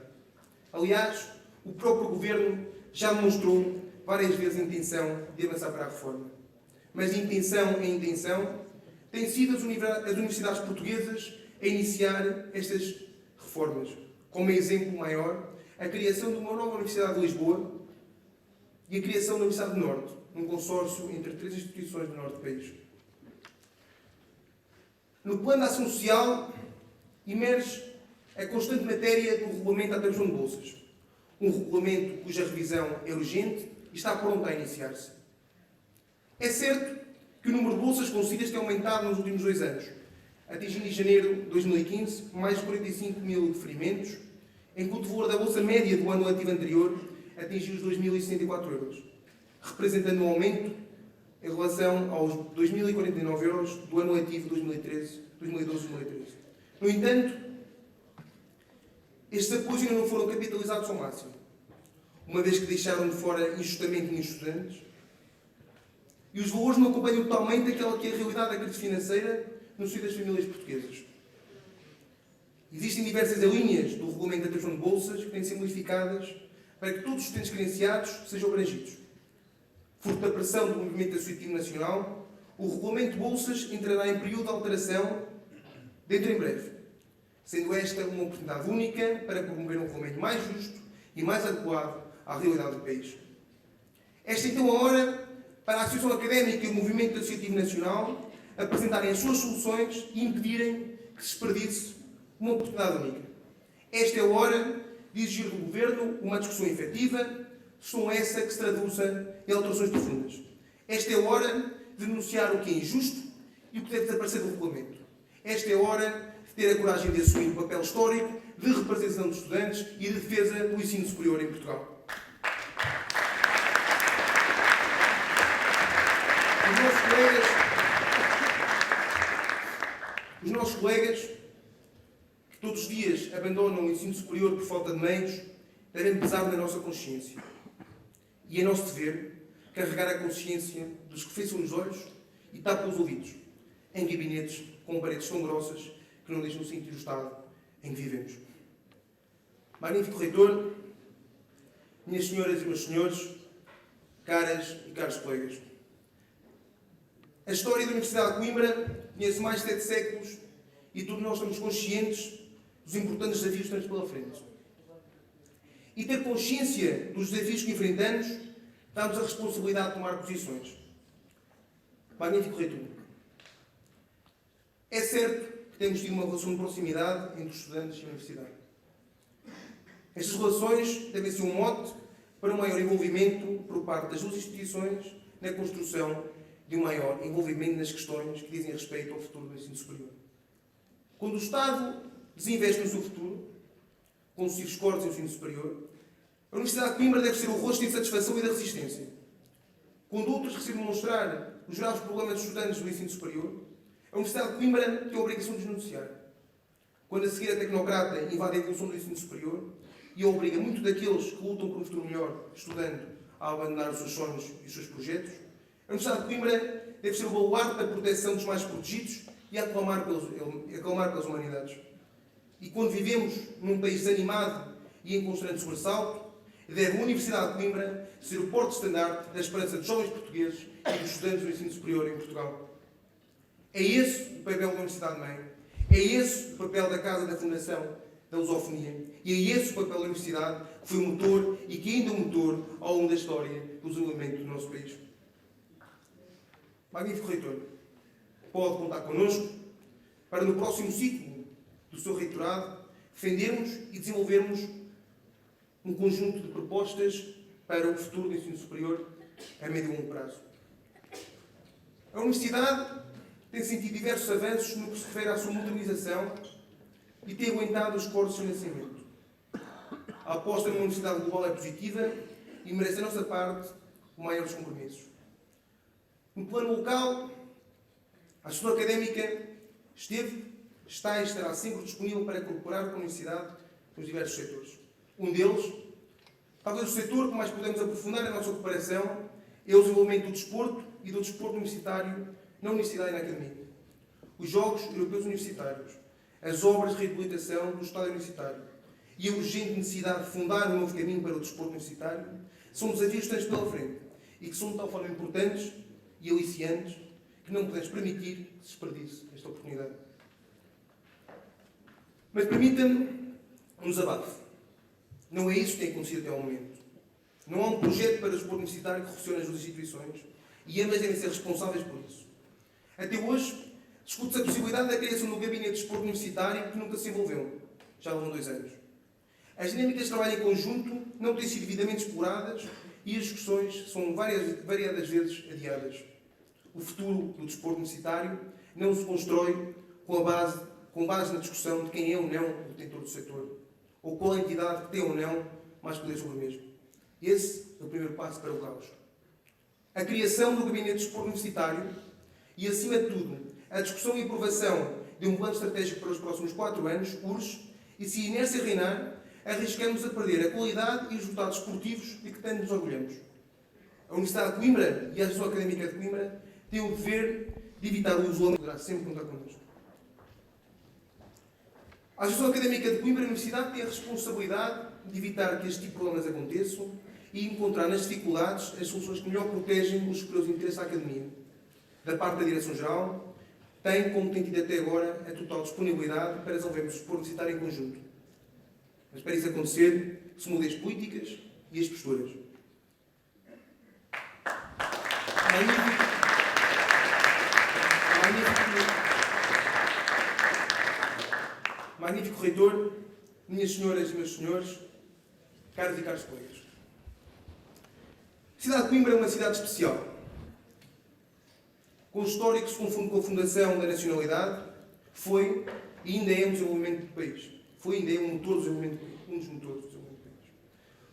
Aliás, o próprio Governo já demonstrou várias vezes a intenção de avançar para a reforma. Mas de intenção em intenção, têm sido as universidades portuguesas a iniciar estas reformas. Como exemplo maior, a criação de uma nova Universidade de Lisboa e a criação da Universidade do Norte, um consórcio entre 3 instituições do Norte do país. No plano da ação social, emerge a constante matéria do regulamento da atribuição de bolsas. Um regulamento cuja revisão é urgente e está pronta a iniciar-se. É certo que o número de bolsas concedidas tem aumentado nos últimos 2 anos, atingindo em janeiro de 2015 mais de 45 mil referimentos, enquanto o valor da bolsa média do ano letivo anterior atingiu os 2.074 euros, representando um aumento em relação aos 2.049 euros do ano letivo 2012-2013. No entanto, estes apoios ainda não foram capitalizados ao máximo, uma vez que deixaram de fora injustamente muitos estudantes, e os valores não acompanham totalmente aquela que é a realidade da crise financeira no seio das famílias portuguesas. Existem diversas linhas do regulamento da atribuição de bolsas que têm de ser modificadas para que todos os estudantes credenciados sejam abrangidos. Fruto da pressão do movimento associativo nacional, o regulamento de bolsas entrará em período de alteração dentro em breve, sendo esta uma oportunidade única para promover um regulamento mais justo e mais adequado à realidade do país. Esta então a hora para a Associação Académica e o Movimento Associativo Nacional apresentarem as suas soluções e impedirem que se desperdice uma oportunidade única. Esta é a hora de exigir do Governo uma discussão efetiva, discussão essa que se traduza em alterações profundas. Esta é a hora de denunciar o que é injusto e o que deve desaparecer do regulamento. Esta é a hora de ter a coragem de assumir o papel histórico de representação dos estudantes e de defesa do ensino superior em Portugal. Os nossos colegas, que todos os dias abandonam o ensino superior por falta de meios, devem pesar na nossa consciência. E é nosso dever carregar a consciência dos que fecham os olhos e tapam os ouvidos, em gabinetes com paredes tão grossas que não deixam sentir o estado em que vivemos. Magnífico reitor, minhas senhoras e meus senhores, caras e caros colegas. A história da Universidade de Coimbra conhece mais de 7 séculos e todos nós estamos conscientes dos importantes desafios que temos pela frente. E ter consciência dos desafios que enfrentamos dá-nos a responsabilidade de tomar posições. Magnífico reitor. É certo que temos tido uma relação de proximidade entre os estudantes e a Universidade. Estas relações devem ser um mote para um maior envolvimento por parte das duas instituições na construção de um maior envolvimento nas questões que dizem respeito ao futuro do ensino superior. Quando o Estado desinveste no seu futuro, com sucessivos cortes no ensino superior, a Universidade de Coimbra deve ser o rosto de insatisfação e da resistência. Quando outros recebem mostrar os graves problemas dos estudantes do ensino superior, a Universidade de Coimbra tem a obrigação de os denunciar. Quando a seguir a tecnocrata invade a evolução do ensino superior e obriga muito daqueles que lutam por um futuro melhor, estudando, a abandonar os seus sonhos e os seus projetos, a Universidade de Coimbra deve ser o baluarte da proteção dos mais protegidos e aclamar pelas humanidades. E quando vivemos num país desanimado e em constante sobressalto, deve a Universidade de Coimbra ser o porte-estandarte da esperança dos jovens portugueses e dos estudantes do ensino superior em Portugal. É esse o papel da Universidade-Mãe, é esse o papel da Casa da Fundação da Lusofonia e é esse o papel da Universidade que foi o motor e que ainda é o motor ao longo da história do desenvolvimento do nosso país. Magnífico reitor, pode contar connosco para no próximo ciclo do seu reitorado defendermos e desenvolvermos um conjunto de propostas para o futuro do ensino superior a médio e longo prazo. A Universidade tem sentido diversos avanços no que se refere à sua modernização e tem aguentado os cortes de financiamento. A aposta numa universidade global é positiva e merece da nossa parte maiores compromissos. No plano local, A Associação Académica esteve, está e estará sempre disponível para cooperar com a Universidade nos diversos setores. Um deles, talvez o setor que mais podemos aprofundar a nossa cooperação, é o desenvolvimento do desporto e do desporto universitário na Universidade e na Academia. Os Jogos Europeus Universitários, as obras de reabilitação do Estado Universitário e a urgente necessidade de fundar um novo caminho para o desporto universitário são desafios que temos pela frente e que são de tal forma importantes e aliciantes que não podemos permitir que se desperdice esta oportunidade. Mas permita-me um desabafo. Não é isso que tem acontecido até ao momento. Não há um projeto para o desporto universitário que funcione as duas instituições e ambas devem ser responsáveis por isso. Até hoje, discute-se a possibilidade da criação de um gabinete de desporto universitário que nunca se envolveu. Já vão 2 anos. As dinâmicas de trabalho em conjunto não têm sido devidamente exploradas e as discussões são variadas vezes adiadas. O futuro do desporto universitário não se constrói com base na discussão de quem é ou não o detentor do setor, ou qual a entidade que tem ou não mais poder sobre o mesmo. Esse é o primeiro passo para o caos. A criação do gabinete de desporto universitário e, acima de tudo, a discussão e aprovação de um plano estratégico para os próximos 4 anos urge, e se a inércia reinar, arriscamos a perder a qualidade e os resultados esportivos de que tanto nos orgulhamos. A Universidade de Coimbra e a Associação Académica de Coimbra têm o dever de evitar o isolamento. Poderá sempre contar connosco. A Associação Académica de Coimbra e a Universidade têm a responsabilidade de evitar que este tipo de problemas aconteçam e encontrar nas dificuldades as soluções que melhor protegem os superiores interesses da Academia. Da parte da Direção-Geral, tem, como tem tido até agora, a total disponibilidade para resolvermos o desporto universitário em conjunto. Mas para isso acontecer, se mudem as políticas e as posturas. Magnífico reitor, minhas senhoras e meus senhores, caros e caros colegas. A cidade de Coimbra é uma cidade especial. Com o histórico que se confunde com a fundação da nacionalidade, foi e ainda é um desenvolvimento do país. Foi e ainda é um dos motores do desenvolvimento do país.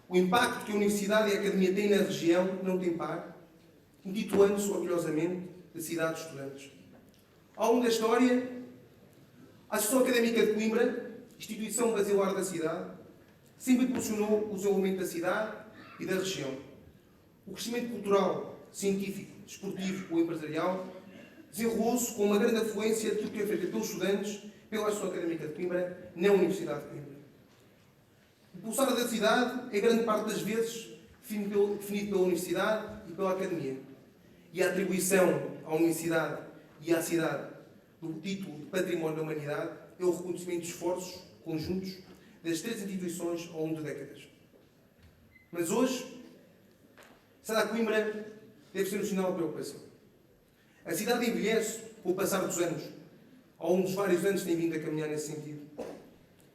O impacto que a Universidade e a Academia têm na região não tem par, intitulando-se orgulhosamente de cidade de estudantes. Ao longo da história, a Associação Académica de Coimbra, instituição basilar da cidade, sempre impulsionou o desenvolvimento da cidade e da região. O crescimento cultural, científico, desportivo ou empresarial desenrolou-se com uma grande afluência de tudo que é feito pelos estudantes, pela Associação Académica de Coimbra, na Universidade de Coimbra. O pulsar da cidade é grande parte das vezes definido pela Universidade e pela Academia. E a atribuição à Universidade e à cidade do título de Património da Humanidade é o reconhecimento de esforços conjuntos das 3 instituições ao longo de décadas. Mas hoje, a cidade de Coimbra deve ser um sinal de preocupação. A cidade envelhece com o passar dos anos. Ao longo dos vários anos tem vindo a caminhar nesse sentido.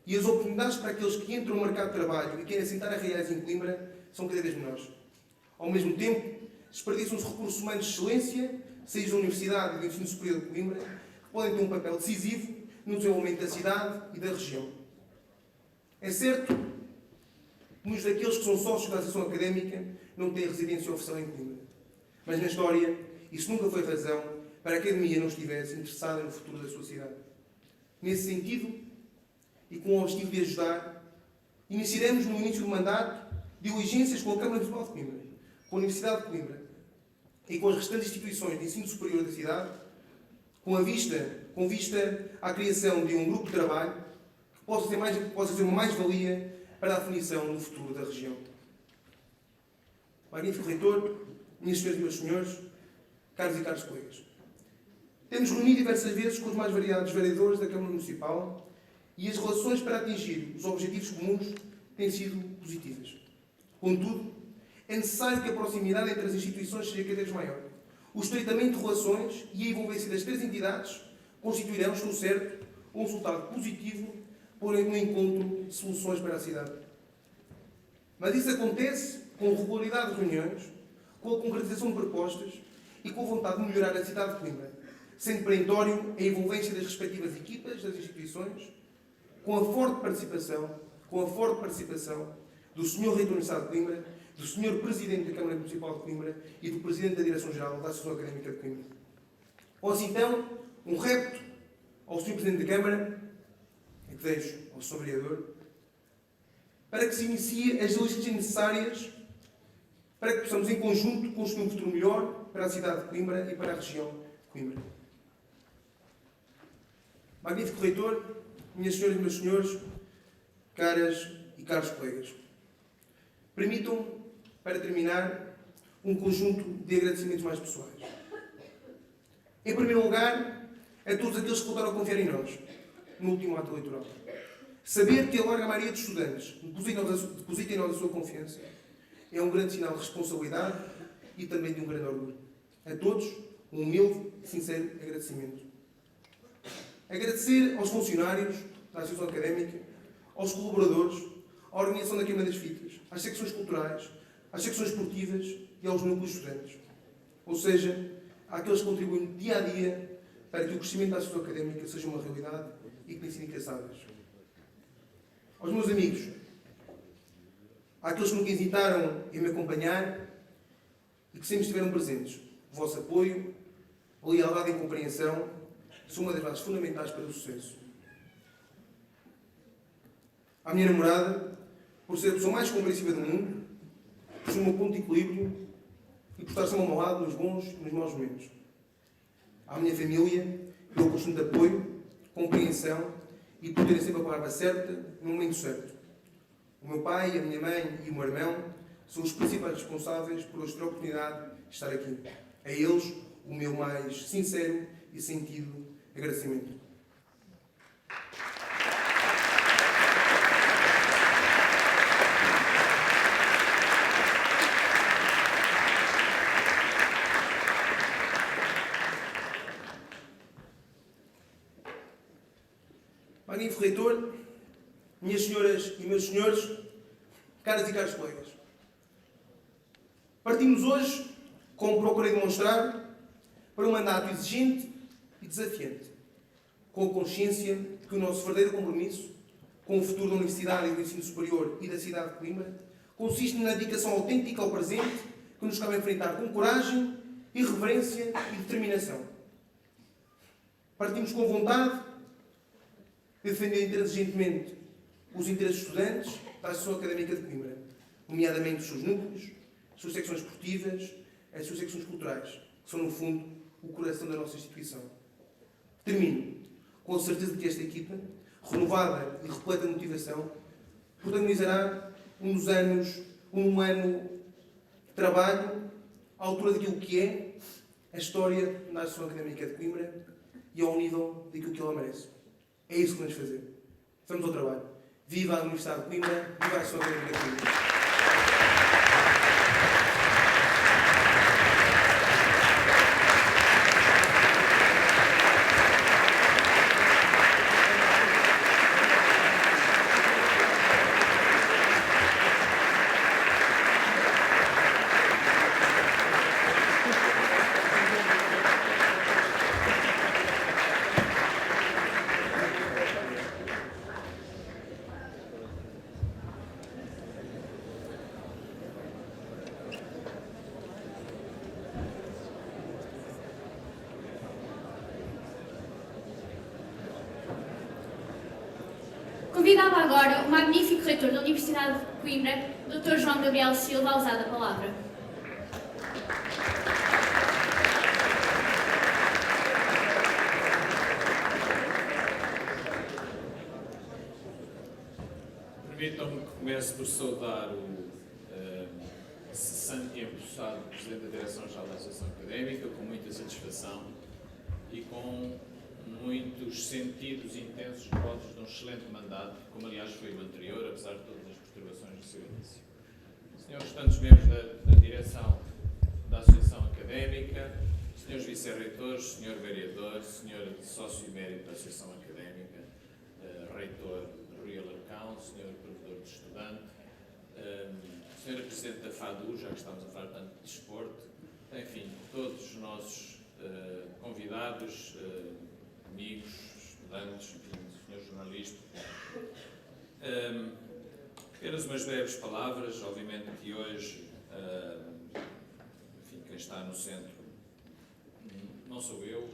E as oportunidades para aqueles que entram no mercado de trabalho e querem assentar a raiz em Coimbra são cada vez menores. Ao mesmo tempo, desperdiçam-se recursos humanos de excelência, seja da Universidade e do Ensino Superior de Coimbra, que podem ter um papel decisivo no desenvolvimento da cidade e da região. É certo que muitos daqueles que são sócios da Associação Académica não têm residência oficial em Coimbra. Mas na história, isso nunca foi razão para a Academia não estivesse interessada no futuro da sua cidade. Nesse sentido, e com o objetivo de ajudar, iniciaremos no início do mandato diligências com a Câmara Municipal de Coimbra, com a Universidade de Coimbra e com as restantes instituições de ensino superior da cidade, com vista à criação de um grupo de trabalho que possa ser uma mais-valia para a definição do futuro da região. Magnífico reitor, minhas senhoras e meus senhores, caros e caros colegas. Temos reunido diversas vezes com os mais variados vereadores da Câmara Municipal e as relações para atingir os objetivos comuns têm sido positivas. Contudo, é necessário que a proximidade entre as instituições seja cada vez maior. O estreitamento de relações e a envolvência das 3 entidades constituirão, estou certo, um resultado positivo no encontro de soluções para a cidade. Mas isso acontece com regularidade de reuniões, com a concretização de propostas e com a vontade de melhorar a cidade de Coimbra, sendo perentório a envolvência das respectivas equipas, das instituições, com a forte participação do Sr. Reitor da Universidade de Coimbra, do Sr. Presidente da Câmara Municipal de Coimbra e do Presidente da Direção-Geral da Associação Académica de Coimbra. Posso, então, um repto ao Sr. Presidente da Câmara, e que deixo ao Sr. Vereador, para que se inicie as diligências necessárias para que possamos, em conjunto, construir um futuro melhor para a cidade de Coimbra e para a região de Coimbra. Magnífico Reitor, minhas senhoras e meus senhores, caras e caros colegas, permitam-me, para terminar, um conjunto de agradecimentos mais pessoais. Em primeiro lugar, a todos aqueles que voltaram a confiar em nós, no último ato eleitoral. Saber que a larga maioria dos estudantes deposita em nós a sua confiança é um grande sinal de responsabilidade e também de um grande orgulho. A todos, um humilde e sincero agradecimento. Agradecer aos funcionários da Associação Académica, aos colaboradores, à Organização da Queima das Fitas, às secções culturais, às secções esportivas e aos núcleos estudantes. Ou seja, àqueles que contribuem dia a dia para que o crescimento da Associação Académica seja uma realidade e que têm sido incansáveis. Aos meus amigos, àqueles que nunca hesitaram em me acompanhar e que sempre estiveram presentes. O vosso apoio, a lealdade e a compreensão são uma das bases fundamentais para o sucesso. À minha namorada, por ser a pessoa mais compreensiva do mundo, por ser o meu ponto de equilíbrio e por estar sempre ao meu lado nos bons e nos maus momentos. À minha família, pelo constante apoio, compreensão e por terem sempre a palavra certa no momento certo. O meu pai, a minha mãe e o meu irmão são os principais responsáveis por hoje ter a oportunidade de estar aqui. A eles, o meu mais sincero e sentido agradecimento. Magnífico Reitor, minhas senhoras e meus senhores, caras e caros colegas. Partimos hoje, como procurei demonstrar, para um mandato exigente e desafiante, com a consciência de que o nosso verdadeiro compromisso com o futuro da Universidade e do Ensino Superior e da cidade de Coimbra consiste na dedicação autêntica ao presente que nos cabe enfrentar com coragem, irreverência e determinação. Partimos com vontade de defender intransigentemente os interesses estudantes da Associação Académica de Coimbra, nomeadamente os seus núcleos, as suas secções esportivas, as suas secções culturais, que são, no fundo, o coração da nossa instituição. Termino com a certeza de que esta equipa, renovada e repleta de motivação, protagonizará um ano de trabalho à altura daquilo que é a história da Associação Académica de Coimbra e ao nível daquilo que ela merece. É isso que vamos fazer. Vamos ao trabalho. Viva a Universidade de Coimbra, viva a Associação Académica de Coimbra. Convidava agora o magnífico reitor da Universidade de Coimbra, Dr. João Gabriel Silva, a usar a palavra. Permitam-me que comece por saudar o cessante e empossado Presidente da Direção-Geral da Associação Académica, com muita satisfação e com muitos sentidos intensos de votos de um excelente mandato, como aliás foi o anterior, apesar de todas as perturbações do seu início. Senhores restantes membros da direção da Associação Académica, senhores vice-reitores, senhor vereador, senhor sócio emérito da Associação Académica, reitor Rui Alarcão, senhor provedor de estudante, senhora Presidente da FADU, já que estamos a falar tanto de desporto, enfim, todos os nossos convidados, amigos, estudantes, enfim, senhor jornalista. Apenas umas breves palavras, obviamente que hoje, enfim, quem está no centro não sou eu,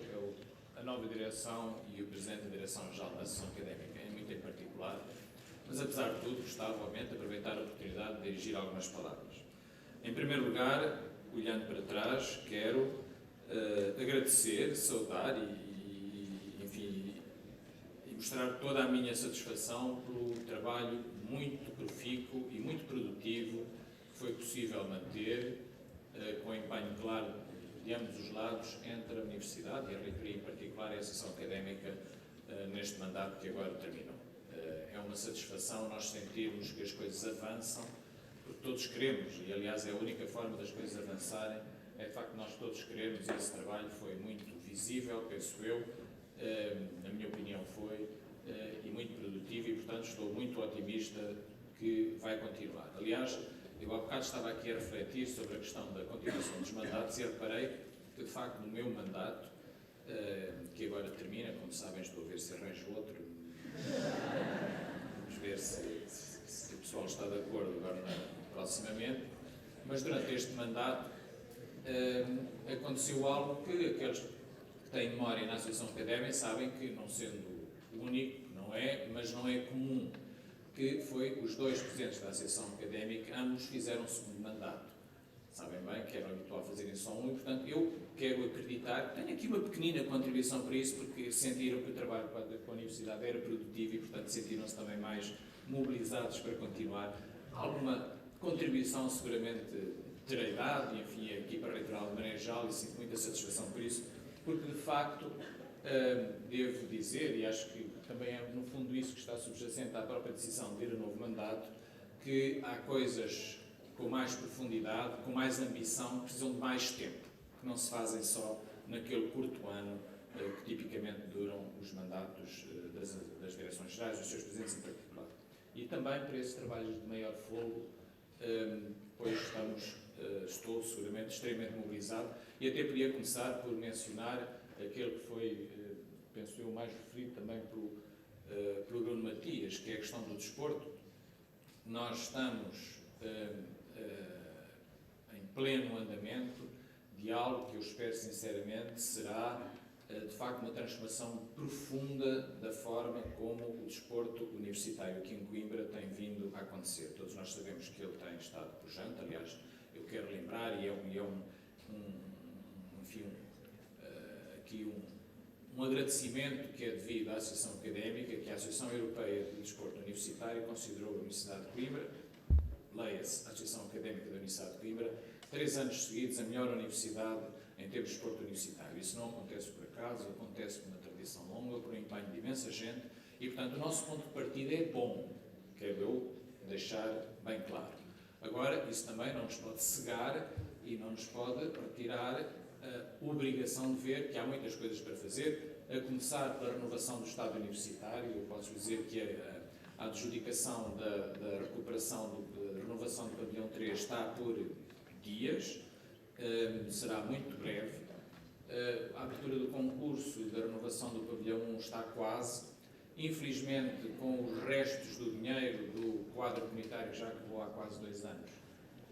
é a nova direção e o Presidente da Direção-Geral da Associação Académica, muito em particular, mas apesar de tudo, gostava, obviamente, de aproveitar a oportunidade de dirigir algumas palavras. Em primeiro lugar, olhando para trás, quero agradecer, saudar e mostrar toda a minha satisfação pelo trabalho muito profícuo e muito produtivo que foi possível manter, com empenho claro de ambos os lados, entre a Universidade e a Reitoria, em particular, e a Associação Académica, neste mandato que agora terminou. É uma satisfação nós sentirmos que as coisas avançam, porque todos queremos, e aliás é a única forma das coisas avançarem, é de facto nós todos queremos, e esse trabalho foi muito visível, penso eu, na minha opinião foi, e muito produtivo, e portanto estou muito otimista que vai continuar. Aliás, eu há bocado estava aqui a refletir sobre a questão da continuação dos mandatos e reparei que, de facto, no meu mandato, que agora termina, como sabem, estou a ver se arranjo outro, vamos ver se o pessoal está de acordo agora proximamente, mas durante este mandato aconteceu algo que aqueles que têm memória na Associação Académica sabem que, não sendo único, não é, mas não é comum, que foi os dois presidentes da Associação Académica, ambos fizeram um segundo mandato. Sabem bem que era habitual fazerem só um, e portanto eu quero acreditar, tenho aqui uma pequenina contribuição para isso, porque sentiram que o trabalho com a Universidade era produtivo e portanto sentiram-se também mais mobilizados para continuar. Alguma contribuição seguramente terei dado, e enfim, a equipa reitoral de maneira geral, e sinto muita satisfação por isso, porque de facto devo dizer, e acho que também é no fundo isso que está subjacente à própria decisão de ir a novo mandato, que há coisas com mais profundidade, com mais ambição, que precisam de mais tempo, que não se fazem só naquele curto ano que tipicamente duram os mandatos das direções gerais, dos seus presidentes em particular. E também para esses trabalhos de maior fogo, pois estou seguramente extremamente mobilizado, e até podia começar por mencionar aquele que foi, penso eu, mais referido também pelo Bruno Matias, que é a questão do desporto. Nós estamos em pleno andamento de algo que eu espero sinceramente será, de facto, uma transformação profunda da forma como o desporto universitário aqui em Coimbra tem vindo a acontecer. Todos nós sabemos que ele tem estado pujante, aliás, eu quero lembrar, e aqui um agradecimento que é devido à Associação Académica, que a Associação Europeia de Desporto Universitário considerou a Universidade de Coimbra, leia-se a Associação Académica da Universidade de Coimbra, 3 anos seguidos a melhor universidade em termos de desporto universitário. Isso não acontece por acaso, acontece por uma tradição longa, por um empenho de imensa gente, e portanto o nosso ponto de partida é bom, quero eu deixar bem claro. Agora, isso também não nos pode cegar e não nos pode retirar a obrigação de ver que há muitas coisas para fazer, a começar pela renovação do Estado universitário. Eu posso dizer que a adjudicação da recuperação, da renovação do pavilhão 3 está por dias, será muito breve. A abertura do concurso da renovação do pavilhão 1 está quase. Infelizmente, com os restos do dinheiro do quadro comunitário que já acabou há quase 2 anos,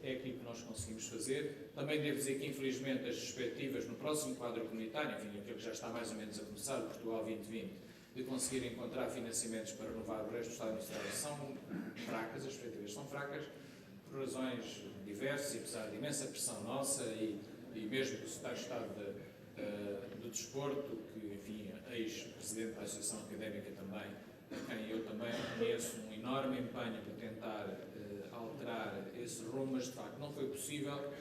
é aquilo que nós conseguimos fazer. Também devo dizer que, infelizmente, as perspectivas no próximo quadro comunitário, enfim, aquilo que já está mais ou menos a começar, o Portugal 2020, de conseguir encontrar financiamentos para renovar o resto do Estado Universitário são fracas, as perspectivas são fracas, por razões diversas, e apesar de imensa pressão nossa e mesmo do Secretário de Estado do Desporto, que, enfim, ex-presidente da Associação Académica também, a quem eu também reconheço um enorme empenho para tentar alterar esse rumo, mas de facto não foi possível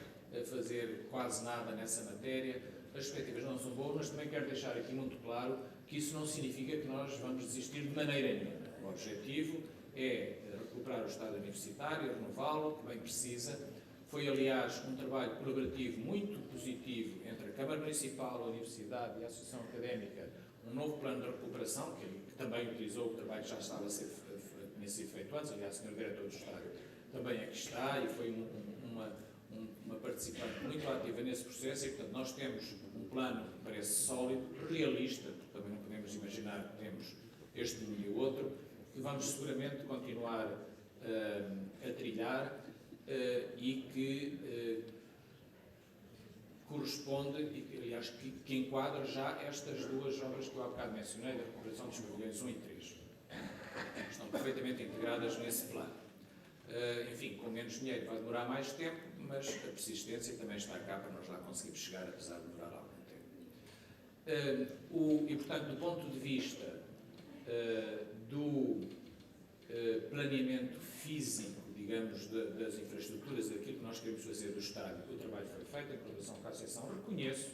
fazer quase nada nessa matéria. As perspectivas não são boas, mas também quero deixar aqui muito claro que isso não significa que nós vamos desistir de maneira nenhuma. O objetivo é recuperar o Estado universitário, renová-lo, que bem precisa. Foi, aliás, um trabalho colaborativo muito positivo entre a Câmara Municipal, a Universidade e a Associação Académica, um novo plano de recuperação, que também utilizou o trabalho que já estava tinha sido feito antes. Aliás, o Sr. Diretor do Estado também aqui está e foi uma participante muito ativa nesse processo, e, portanto, nós temos um plano que parece sólido, realista, porque também não podemos imaginar que temos este e o outro, que vamos seguramente continuar a trilhar e que corresponde, e aliás, que enquadra já estas duas obras que eu há bocado mencionei, da recuperação dos pavilhões 1 e 3. Estão perfeitamente integradas nesse plano. Enfim, com menos dinheiro vai demorar mais tempo, mas a persistência também está cá para nós lá conseguirmos chegar, apesar de demorar algum tempo. E, portanto, do ponto de vista do planeamento físico, digamos, das infraestruturas, daquilo que nós queremos fazer do estádio, o trabalho foi feito em colaboração com a Associação. Reconheço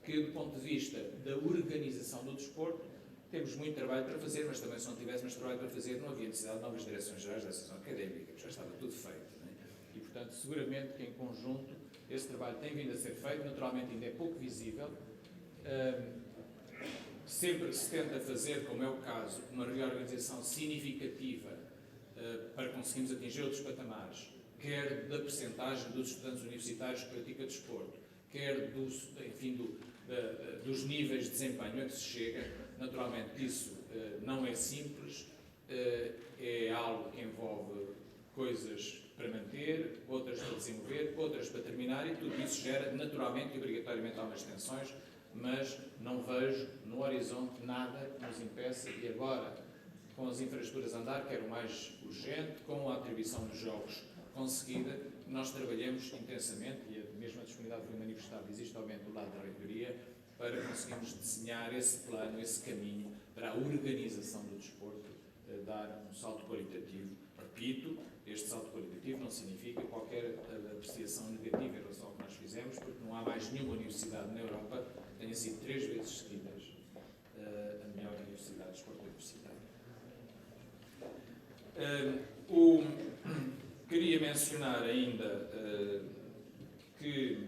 que, do ponto de vista da organização do desporto, temos muito trabalho para fazer, mas também se não tivéssemos trabalho para fazer, não havia necessidade de novas direções gerais da Associação Académica, já estava tudo feito. Não é? E, portanto, seguramente que em conjunto esse trabalho tem vindo a ser feito, naturalmente ainda é pouco visível. Sempre que se tenta fazer, como é o caso, uma reorganização significativa para conseguirmos atingir outros patamares, quer da percentagem dos estudantes universitários que praticam desporto, quer dos níveis de desempenho a que se chega, naturalmente que isso não é simples, é algo que envolve coisas para manter, outras para desenvolver, outras para terminar, e tudo isso gera naturalmente e obrigatoriamente algumas tensões, mas não vejo no horizonte nada que nos impeça, e agora, com as infraestruturas a andar, que era o mais urgente, com a atribuição dos jogos conseguida, nós trabalhamos intensamente, e a mesma disponibilidade foi manifestada, existe aumento do lado da reitoria, para conseguirmos desenhar esse plano, esse caminho para a organização do desporto, dar um salto qualitativo. Repito, este salto qualitativo não significa qualquer apreciação negativa em relação ao que nós fizemos, porque não há mais nenhuma universidade na Europa que tenha sido 3 vezes seguidas a melhor universidade de desporto universitário. Queria mencionar ainda que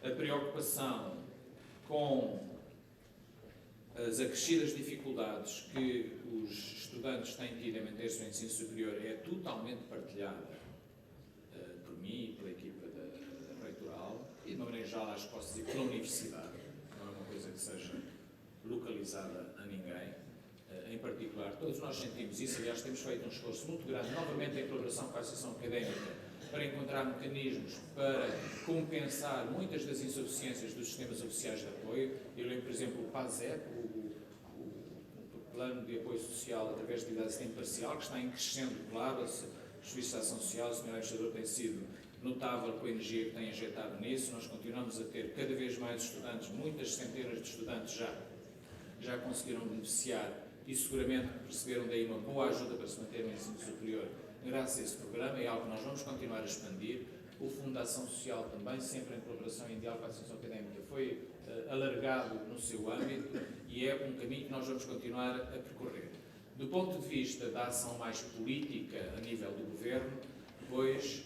a preocupação com as acrescidas dificuldades que os estudantes têm tido em manter-se no ensino superior é totalmente partilhada por mim e pela equipa da Reitoral, e de uma maneira geral acho que posso dizer pela Universidade, não é uma coisa que seja localizada a ninguém. Em particular, todos nós sentimos isso, aliás temos feito um esforço muito grande, novamente em colaboração com a Associação Académica, para encontrar mecanismos para compensar muitas das insuficiências dos sistemas oficiais de apoio. Eu lembro, por exemplo, o PASEP, o Plano de Apoio Social através de atividade de tempo parcial, que está em crescendo, claro, os serviços de ação social, o Sr. Administrador tem sido notável com a energia que tem injetado nisso. Nós continuamos a ter cada vez mais estudantes, muitas centenas de estudantes já conseguiram beneficiar e seguramente receberam daí uma boa ajuda para se manter no ensino superior graças a esse programa, é algo que nós vamos continuar a expandir. O Fundo de Ação Social também, sempre em colaboração e em diálogo com a Associação Académica, foi alargado no seu âmbito e é um caminho que nós vamos continuar a percorrer. Do ponto de vista da ação mais política a nível do Governo, pois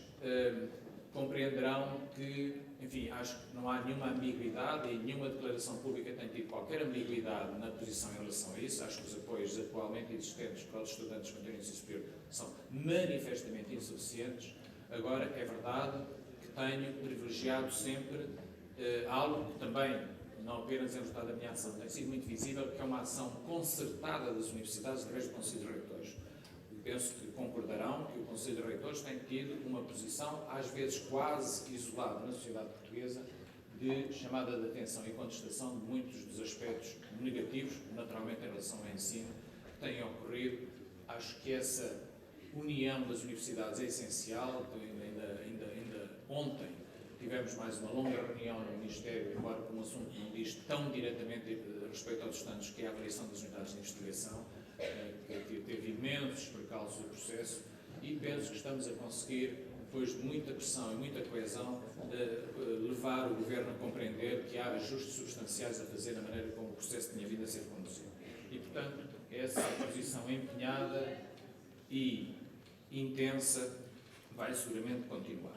compreenderão que, enfim, acho que não há nenhuma ambiguidade e nenhuma declaração pública tem tido qualquer ambiguidade na posição em relação a isso. Acho que os apoios atualmente existentes para os estudantes que mantêm o ensino superior são manifestamente insuficientes. Agora, é verdade que tenho privilegiado sempre algo que também, não apenas é resultado da minha ação, tem sido muito visível, que é uma ação concertada das universidades através do Conselho de Reitores. Penso que concordarão que o Conselho de Reitores tem tido uma posição, às vezes quase isolada na sociedade portuguesa, de chamada de atenção e contestação de muitos dos aspectos negativos, naturalmente em relação ao ensino, que têm ocorrido. Acho que essa união das universidades é essencial. Ainda ontem tivemos mais uma longa reunião no Ministério, embora com um assunto que não diz tão diretamente a respeito aos estudantes, que é a avaliação das unidades de investigação, que teve imensos percalços do processo, e penso que estamos a conseguir, depois de muita pressão e muita coesão, levar o Governo a compreender que há ajustes substanciais a fazer na maneira como o processo tinha vindo a ser conduzido. E, portanto, essa posição empenhada e intensa vai seguramente continuar.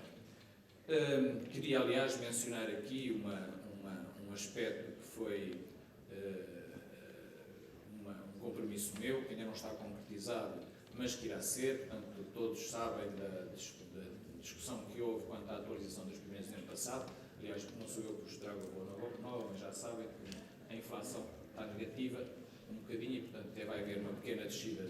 Queria, aliás, mencionar aqui um aspecto que foi um compromisso meu, que ainda não está concretizado, mas que irá ser. Portanto, todos sabem da discussão que houve quanto à atualização dos primeiros do ano passado. Aliás, não sou eu que vos trago a boa nova, mas já sabem que a inflação está negativa um bocadinho e, portanto, vai haver uma pequena descida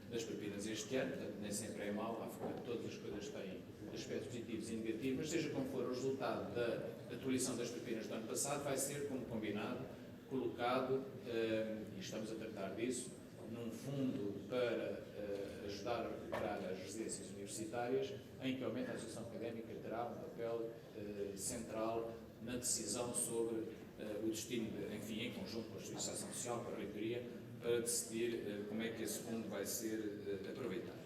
da das propinas este ano, portanto nem sempre é mau, todas as coisas têm aspectos positivos e negativos, mas seja como for o resultado da atualização das propinas do ano passado, vai ser, como combinado, colocado, e estamos a tratar disso, num fundo para ajudar a recuperar as residências universitárias, em que aumenta a Associação Académica terá um papel central na decisão sobre o destino, enfim, em conjunto com a Instituição Social, com a Reitoria, para decidir como é que esse fundo vai ser aproveitado.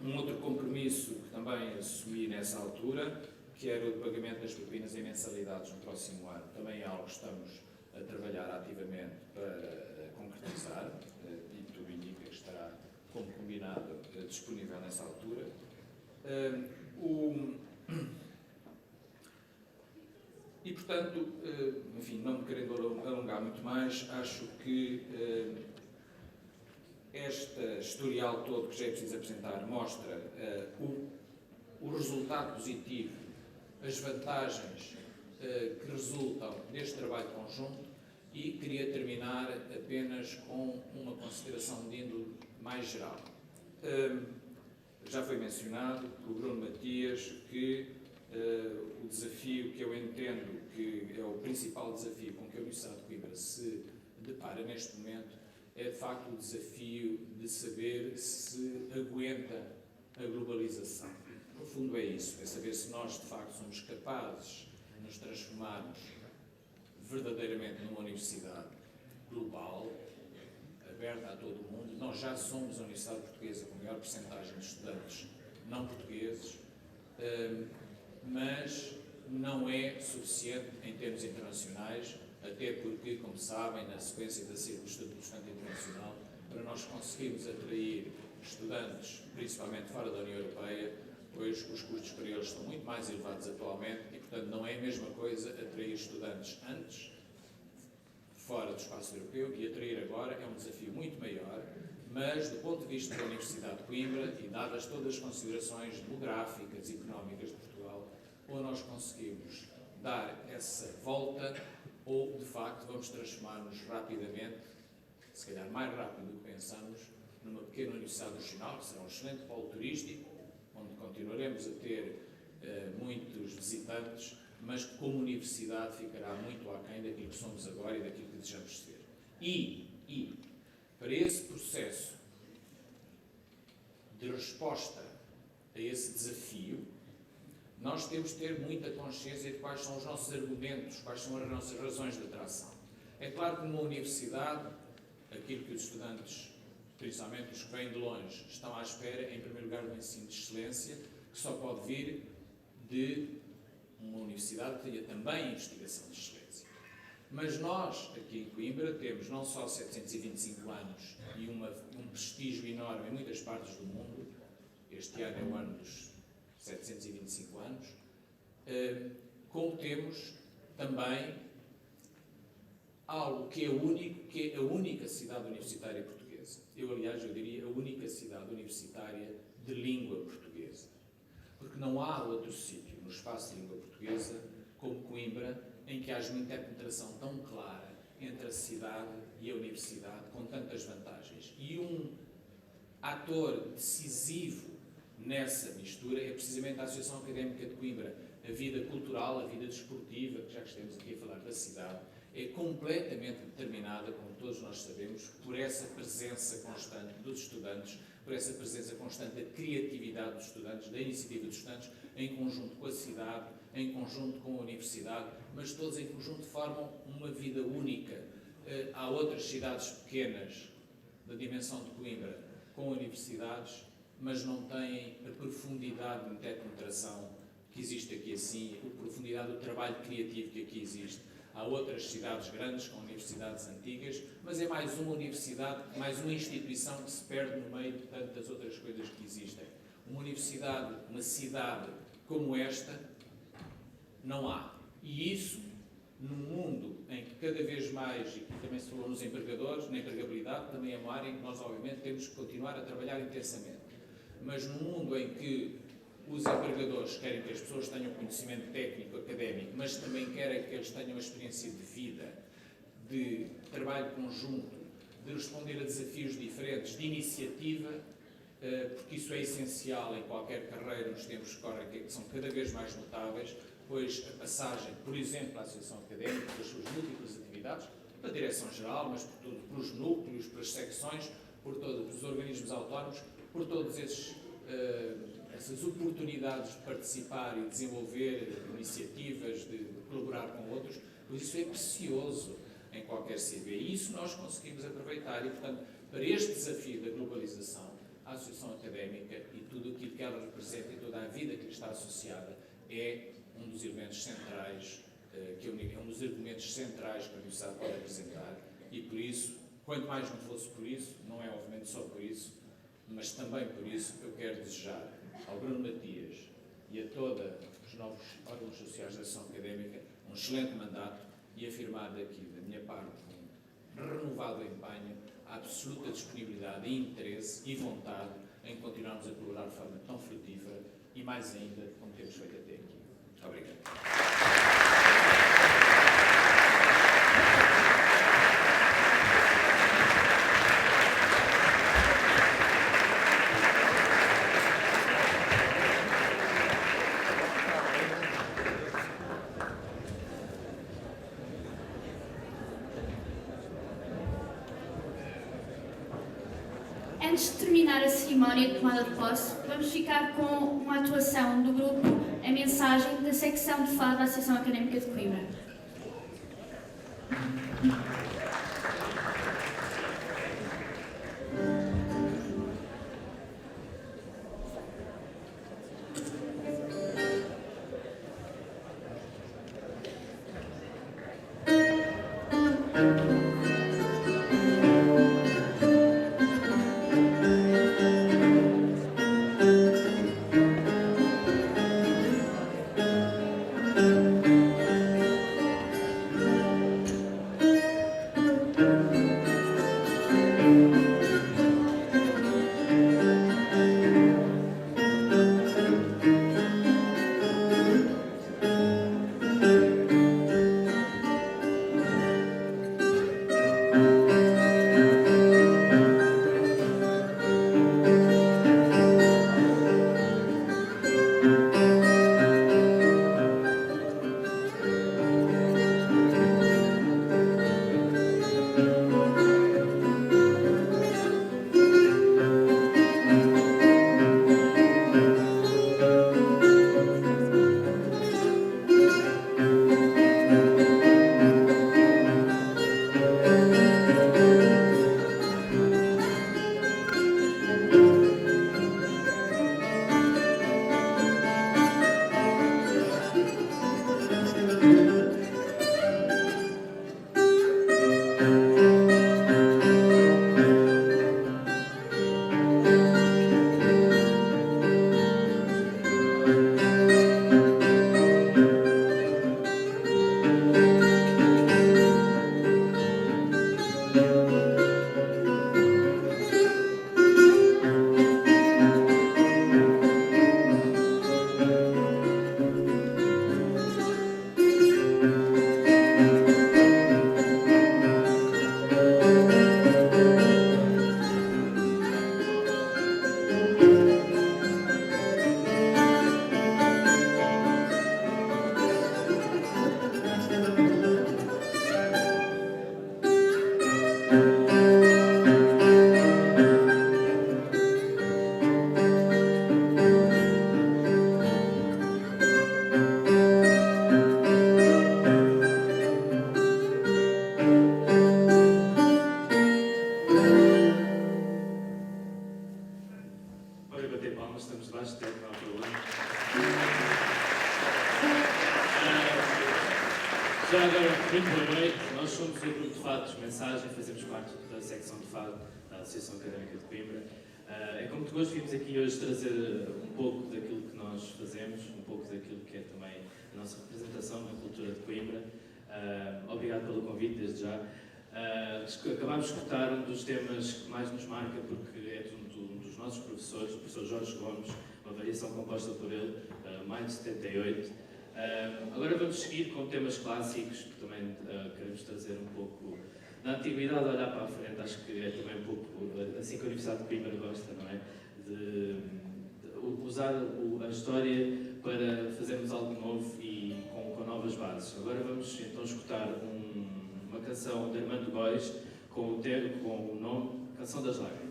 Um outro compromisso que também assumi nessa altura, que era o pagamento das propinas em mensalidades no próximo ano, também é algo que estamos a trabalhar ativamente para concretizar, e tudo indica que estará, como combinado, disponível nessa altura. E, portanto, enfim, não me querendo alongar muito mais, acho que este historial todo que já é preciso apresentar mostra o resultado positivo, as vantagens que resultam deste trabalho conjunto, e queria terminar apenas com uma consideração de índole mais geral. Já foi mencionado pelo Bruno Matias que o desafio que eu entendo que é o principal desafio com que a Universidade de Coimbra se depara neste momento é, de facto, o desafio de saber se aguenta a globalização. No fundo é isso, é saber se nós, de facto, somos capazes de nos transformarmos verdadeiramente numa universidade global, aberta a todo o mundo. Nós já somos a Universidade Portuguesa com a maior percentagem de estudantes não portugueses, mas não é suficiente em termos internacionais, até porque, como sabem, na sequência da saída do Estatuto do Estudante Internacional, para nós conseguirmos atrair estudantes, principalmente fora da União Europeia, pois os custos para eles estão muito mais elevados atualmente e, portanto, não é a mesma coisa atrair estudantes antes, fora do espaço europeu, e atrair agora é um desafio muito maior, mas, do ponto de vista da Universidade de Coimbra, e dadas todas as considerações demográficas e económicas de Portugal, ou nós conseguimos dar essa volta, ou, de facto, vamos transformar-nos rapidamente, se calhar mais rápido do que pensamos, numa pequena universidade regional, que será um excelente polo turístico, onde continuaremos a ter muitos visitantes, mas que como universidade ficará muito aquém daquilo que somos agora e daquilo que desejamos ser. E para esse processo de resposta a esse desafio, nós temos de ter muita consciência de quais são os nossos argumentos, quais são as nossas razões de atração. É claro que numa universidade, aquilo que os estudantes, principalmente os que vêm de longe, estão à espera, em primeiro lugar, do ensino de excelência, que só pode vir de uma universidade que tenha também investigação de excelência. Mas nós, aqui em Coimbra, temos não só 725 anos e um prestígio enorme em muitas partes do mundo, este ano é o ano dos 725 anos, como temos também algo que é único, que é a única cidade universitária portuguesa. Aliás, eu diria a única cidade universitária de língua portuguesa. Porque não há outro sítio no espaço de língua portuguesa como Coimbra em que haja uma interpenetração tão clara entre a cidade e a universidade, com tantas vantagens. E um ator decisivo nessa mistura é precisamente a Associação Académica de Coimbra. A vida cultural, a vida desportiva, que já que estamos aqui a falar da cidade, é completamente determinada, como todos nós sabemos, por essa presença constante dos estudantes, por essa presença constante da criatividade dos estudantes, da iniciativa dos estudantes, em conjunto com a cidade, em conjunto com a universidade, mas todos em conjunto formam uma vida única. Há outras cidades pequenas da dimensão de Coimbra com universidades, mas não têm a profundidade de interpenetração que existe aqui assim, a profundidade do trabalho criativo que aqui existe. Há outras cidades grandes com universidades antigas, mas é mais uma universidade, mais uma instituição que se perde no meio de tantas outras coisas que existem. Uma universidade, uma cidade como esta, não há. E isso, num mundo em que cada vez mais, e aqui também se falou nos empregadores, na empregabilidade, também é uma área em que nós, obviamente, temos que continuar a trabalhar intensamente. Mas num mundo em que os empregadores querem que as pessoas tenham conhecimento técnico, académico, mas também querem que eles tenham a experiência de vida, de trabalho conjunto, de responder a desafios diferentes, de iniciativa, porque isso é essencial em qualquer carreira nos tempos que correm, que são cada vez mais notáveis, pois a passagem, por exemplo, à Associação Académica, pelas suas múltiplas atividades, para a Direção-Geral, mas pelos núcleos, pelas secções, por todos os organismos autónomos, por todas essas oportunidades de participar e desenvolver iniciativas, de colaborar com outros, pois isso é precioso em qualquer CV. E isso nós conseguimos aproveitar e, portanto, para este desafio da globalização, a Associação Académica e tudo aquilo que ela representa e toda a vida que lhe está associada é um dos elementos centrais, que é um dos argumentos centrais que a Universidade pode apresentar, e por isso, quanto mais não fosse por isso, não é obviamente só por isso, mas também por isso eu quero desejar ao Bruno Matias e a todos os novos órgãos sociais da Associação Académica um excelente mandato e afirmar daqui, da minha parte, um renovado empenho, a absoluta disponibilidade e interesse e vontade em continuarmos a colaborar de forma tão frutífera e mais ainda como temos feito até aqui. Muito obrigado. Antes de terminar a cerimónia de tomada de posse, vamos ficar com uma atuação do grupo A Mensagem da secção de fado da Associação Académica de Coimbra. Já agora, muito boa noite. Nós somos o grupo de fados Mensagem, fazemos parte da secção de fado da Associação Académica de Coimbra. É como tu hoje vimos aqui hoje trazer um pouco daquilo que nós fazemos, um pouco daquilo que é também a nossa representação na cultura de Coimbra. Obrigado pelo convite, desde já. Acabámos de escutar um dos temas que mais nos marca, porque é de um dos nossos professores, o professor Jorge Gomes, uma variação composta por ele, Maio de 78. Agora vamos seguir com temas clássicos, que também queremos trazer um pouco da antiguidade a olhar para a frente. Acho que é também um pouco assim que a Universidade de Coimbra gosta, não é? De usar a história para fazermos algo novo e com novas bases. Agora vamos então escutar uma canção de Armando Góis com o nome Canção das Lágrimas.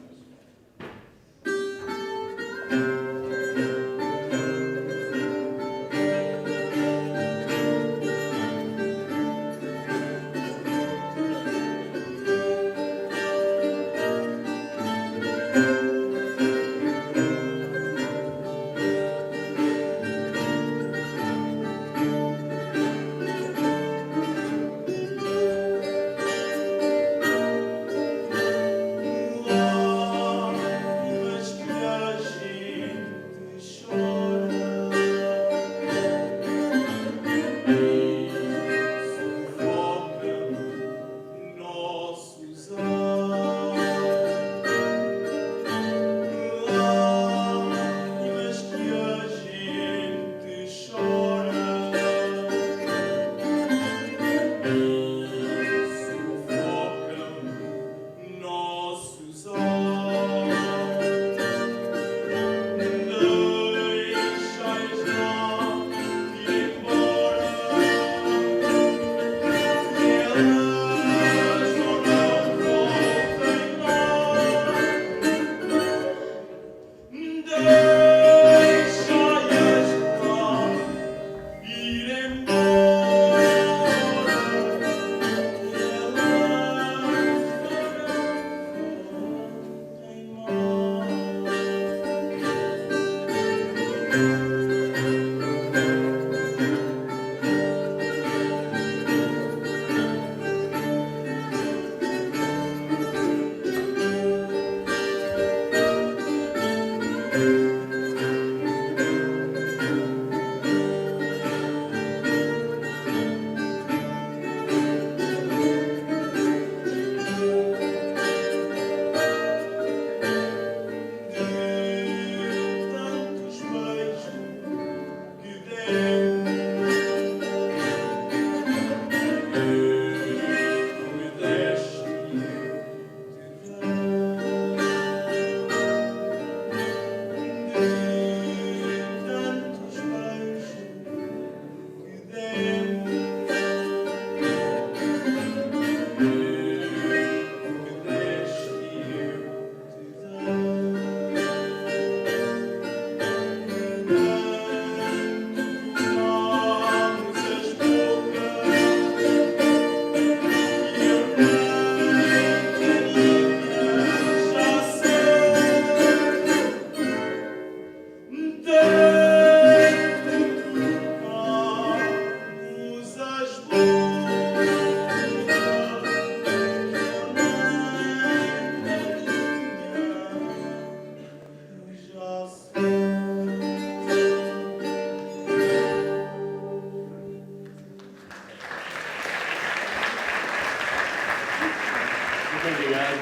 Muito obrigado.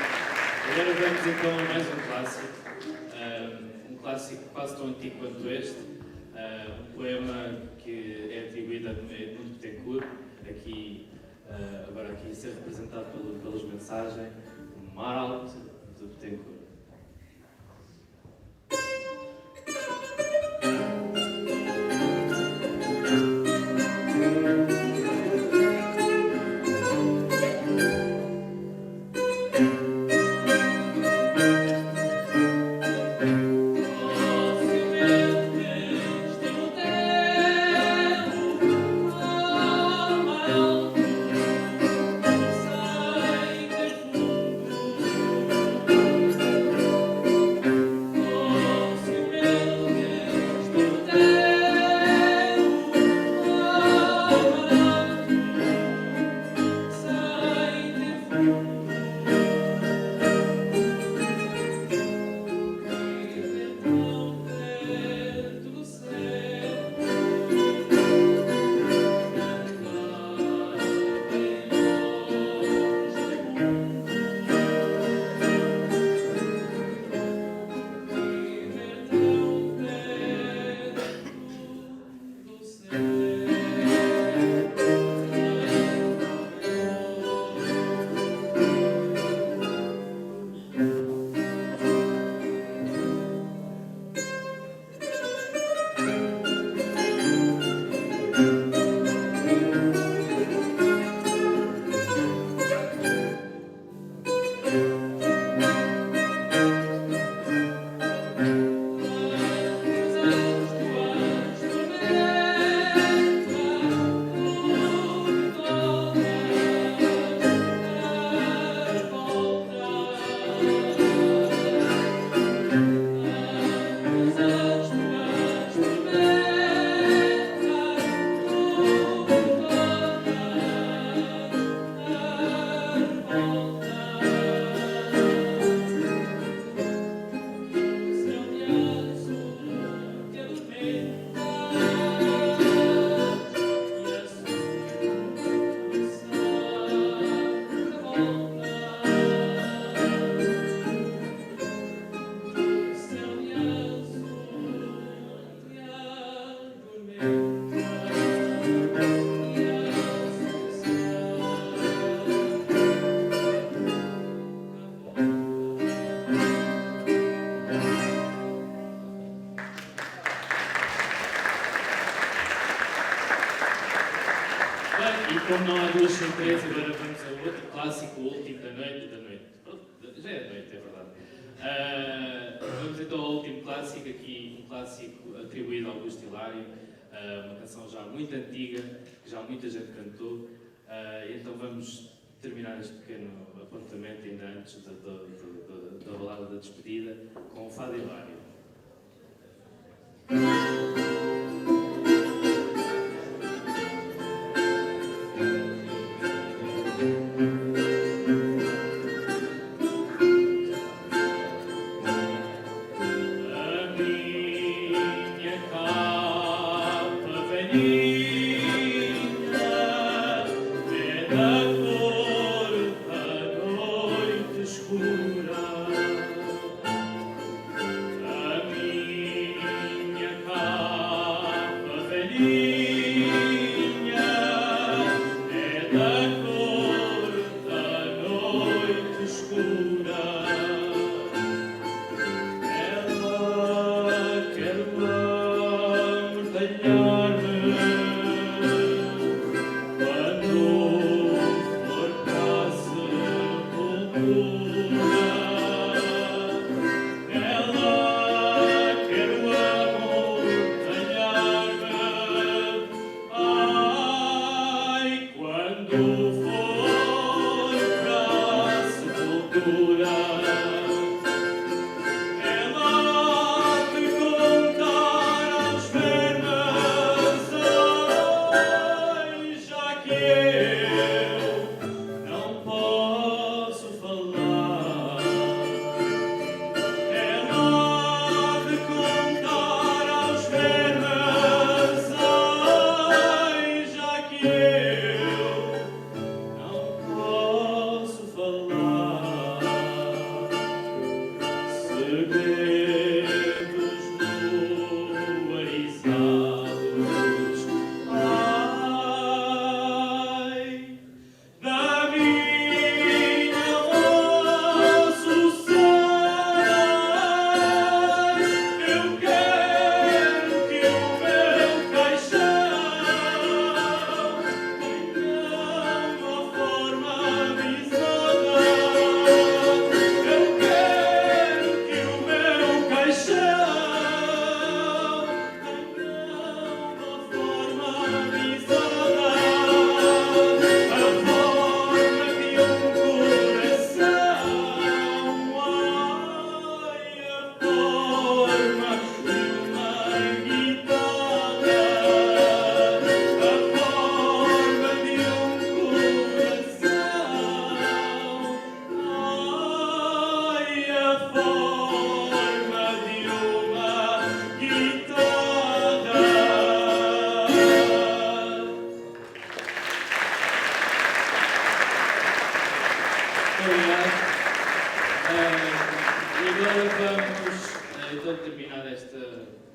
Agora vamos então a mais um clássico. Um clássico quase tão antigo quanto este. Um poema que é atribuído a Edmundo Betancourt, agora aqui a ser representado pelas mensagens, o Mar Alto de Betancourt. Thank E como não há duas surpresas, agora vamos a outro clássico, o último da noite. Já é noite, é verdade. Vamos então ao último clássico, aqui um clássico atribuído ao Augusto Hilário, uma canção já muito antiga, que já muita gente cantou. Então vamos terminar este pequeno apontamento, ainda antes da balada da despedida, com o Fado Hilário.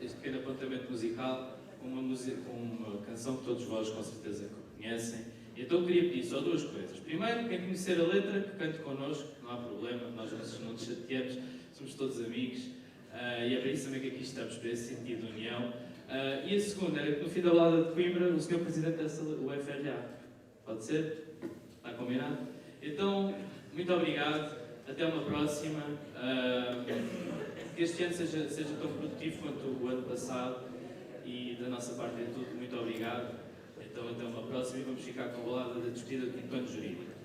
Este pequeno apontamento musical com uma canção que todos vós com certeza conhecem. Então queria pedir só duas coisas. Primeiro, quem conhecer a letra, que cante connosco, não há problema, nós não nos chateamos, somos todos amigos e é para isso também que aqui estamos, para esse sentido de união. E a segunda era que no fim da balada de Coimbra o Sr. Presidente desse o FLA. Pode ser? Está combinado? Então, muito obrigado. Até uma próxima. Que este ano seja tão produtivo quanto o ano passado. E da nossa parte é tudo. Muito obrigado. Então, até uma próxima e vamos ficar com a balada da despedida do quinto ano jurídico.